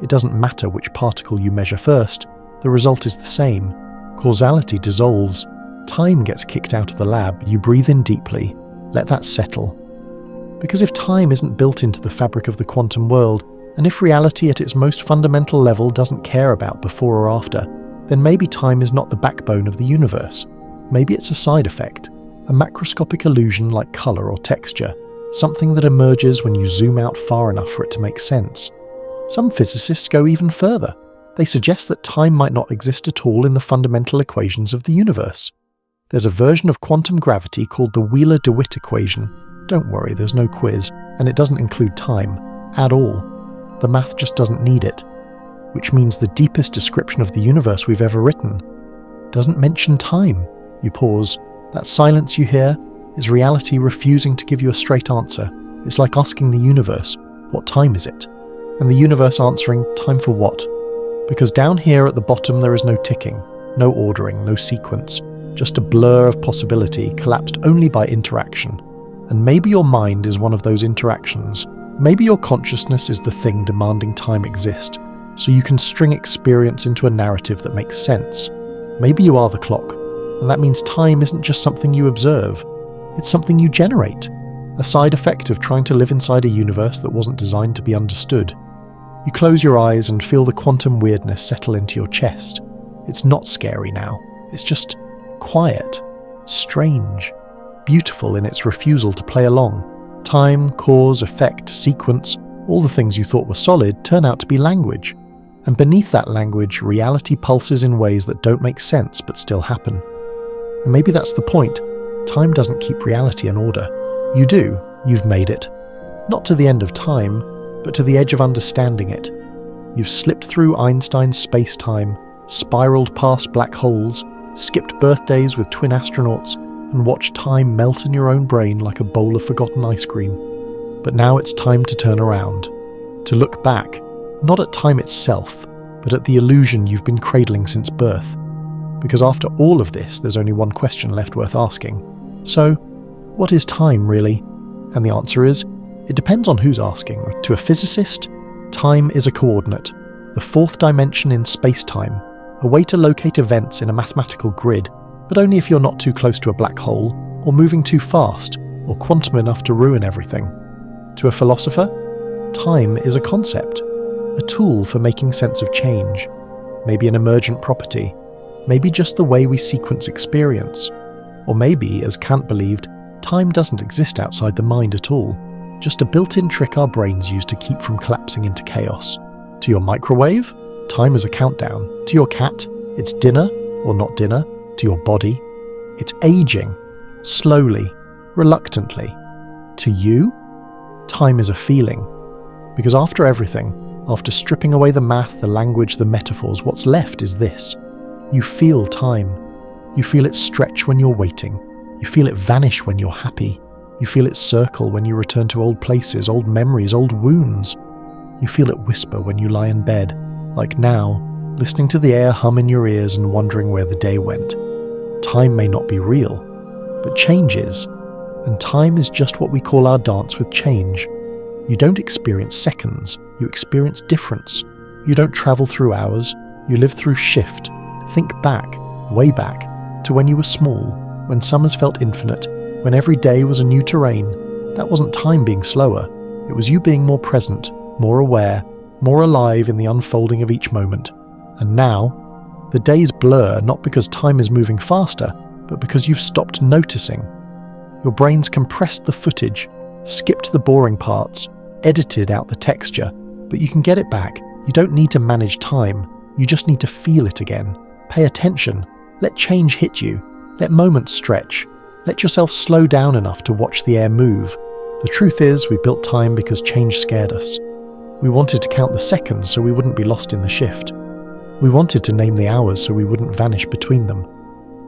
Speaker 1: It doesn't matter which particle you measure first. The result is the same. Causality dissolves. Time gets kicked out of the lab. You breathe in deeply. Let that settle. Because if time isn't built into the fabric of the quantum world, and if reality at its most fundamental level doesn't care about before or after, then maybe time is not the backbone of the universe. Maybe it's a side effect, a macroscopic illusion like colour or texture, something that emerges when you zoom out far enough for it to make sense. Some physicists go even further. They suggest that time might not exist at all in the fundamental equations of the universe. There's a version of quantum gravity called the Wheeler-DeWitt equation. Don't worry, there's no quiz, and it doesn't include time, at all. The math just doesn't need it. Which means the deepest description of the universe we've ever written doesn't mention time. You pause. That silence you hear is reality refusing to give you a straight answer. It's like asking the universe, what time is it? And the universe answering, time for what? Because down here at the bottom there is no ticking, no ordering, no sequence, just a blur of possibility collapsed only by interaction. And maybe your mind is one of those interactions. Maybe your consciousness is the thing demanding time exist, so you can string experience into a narrative that makes sense. Maybe you are the clock, and that means time isn't just something you observe, it's something you generate, a side effect of trying to live inside a universe that wasn't designed to be understood. You close your eyes and feel the quantum weirdness settle into your chest. It's not scary now, it's just quiet, strange, beautiful in its refusal to play along. Time, cause, effect, sequence, all the things you thought were solid turn out to be language. And beneath that language, reality pulses in ways that don't make sense but still happen. And maybe that's the point. Time doesn't keep reality in order. You do. You've made it. Not to the end of time, but to the edge of understanding it. You've slipped through Einstein's spacetime, spiraled past black holes, skipped birthdays with twin astronauts, and watched time melt in your own brain like a bowl of forgotten ice cream. But now it's time to turn around, to look back, not at time itself, but at the illusion you've been cradling since birth. Because after all of this, there's only one question left worth asking. So, what is time really? And the answer is, it depends on who's asking. To a physicist, time is a coordinate, the fourth dimension in space-time, a way to locate events in a mathematical grid, but only if you're not too close to a black hole, or moving too fast, or quantum enough to ruin everything. To a philosopher, time is a concept, a tool for making sense of change, maybe an emergent property, maybe just the way we sequence experience, or maybe, as Kant believed, time doesn't exist outside the mind at all, just a built-in trick our brains use to keep from collapsing into chaos. To your microwave, time is a countdown. To your cat, it's dinner or not dinner. To your body, it's aging, slowly, reluctantly. To you, time is a feeling. Because after everything, after stripping away the math, the language, the metaphors, what's left is this. You feel time. You feel it stretch when you're waiting. You feel it vanish when you're happy. You feel it circle when you return to old places, old memories, old wounds. You feel it whisper when you lie in bed, like now, listening to the air hum in your ears and wondering where the day went. Time may not be real, but change is. And time is just what we call our dance with change. You don't experience seconds, you experience difference. You don't travel through hours, you live through shift. Think back, way back, to when you were small, when summers felt infinite, when every day was a new terrain. That wasn't time being slower, it was you being more present, more aware, more alive in the unfolding of each moment. And now, the days blur not because time is moving faster, but because you've stopped noticing. Your brain's compressed the footage, skipped the boring parts, edited out the texture, but you can get it back. You don't need to manage time, you just need to feel it again. Pay attention, let change hit you, let moments stretch, let yourself slow down enough to watch the air move. The truth is, we built time because change scared us. We wanted to count the seconds so we wouldn't be lost in the shift. We wanted to name the hours so we wouldn't vanish between them.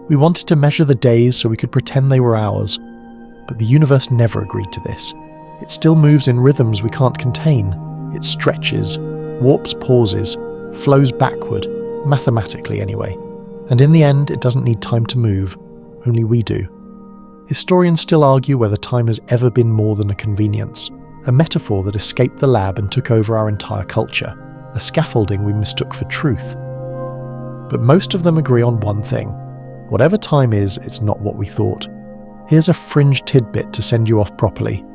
Speaker 1: We wanted to measure the days so we could pretend they were ours. But the universe never agreed to this. It still moves in rhythms we can't contain. It stretches, warps pauses, flows backward, mathematically anyway. And in the end, it doesn't need time to move, only we do. Historians still argue whether time has ever been more than a convenience, a metaphor that escaped the lab and took over our entire culture, a scaffolding we mistook for truth. But most of them agree on one thing. Whatever time is, it's not what we thought. Here's a fringe tidbit to send you off properly.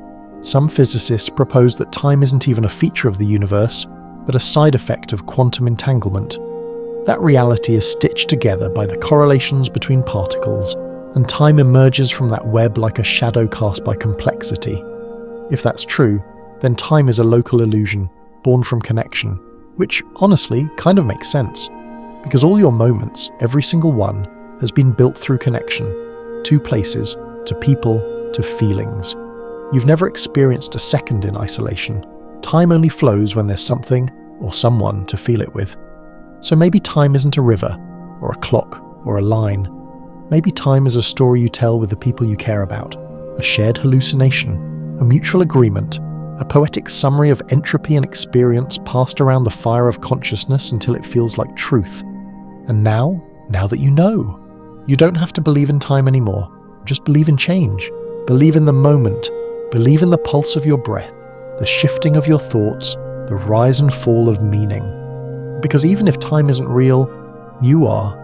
Speaker 1: Some physicists propose that time isn't even a feature of the universe, but a side effect of quantum entanglement. That reality is stitched together by the correlations between particles, and time emerges from that web like a shadow cast by complexity. If that's true, then time is a local illusion, born from connection, which honestly kind of makes sense, because all your moments, every single one, has been built through connection, to places, to people, to feelings. You've never experienced a second in isolation. Time only flows when there's something or someone to feel it with. So maybe time isn't a river, or a clock, or a line. Maybe time is a story you tell with the people you care about, a shared hallucination, a mutual agreement, a poetic summary of entropy and experience passed around the fire of consciousness until it feels like truth. And now that you know, you don't have to believe in time anymore. Just believe in change. Believe in the moment. Believe in the pulse of your breath, the shifting of your thoughts, the rise and fall of meaning. Because even if time isn't real, you are.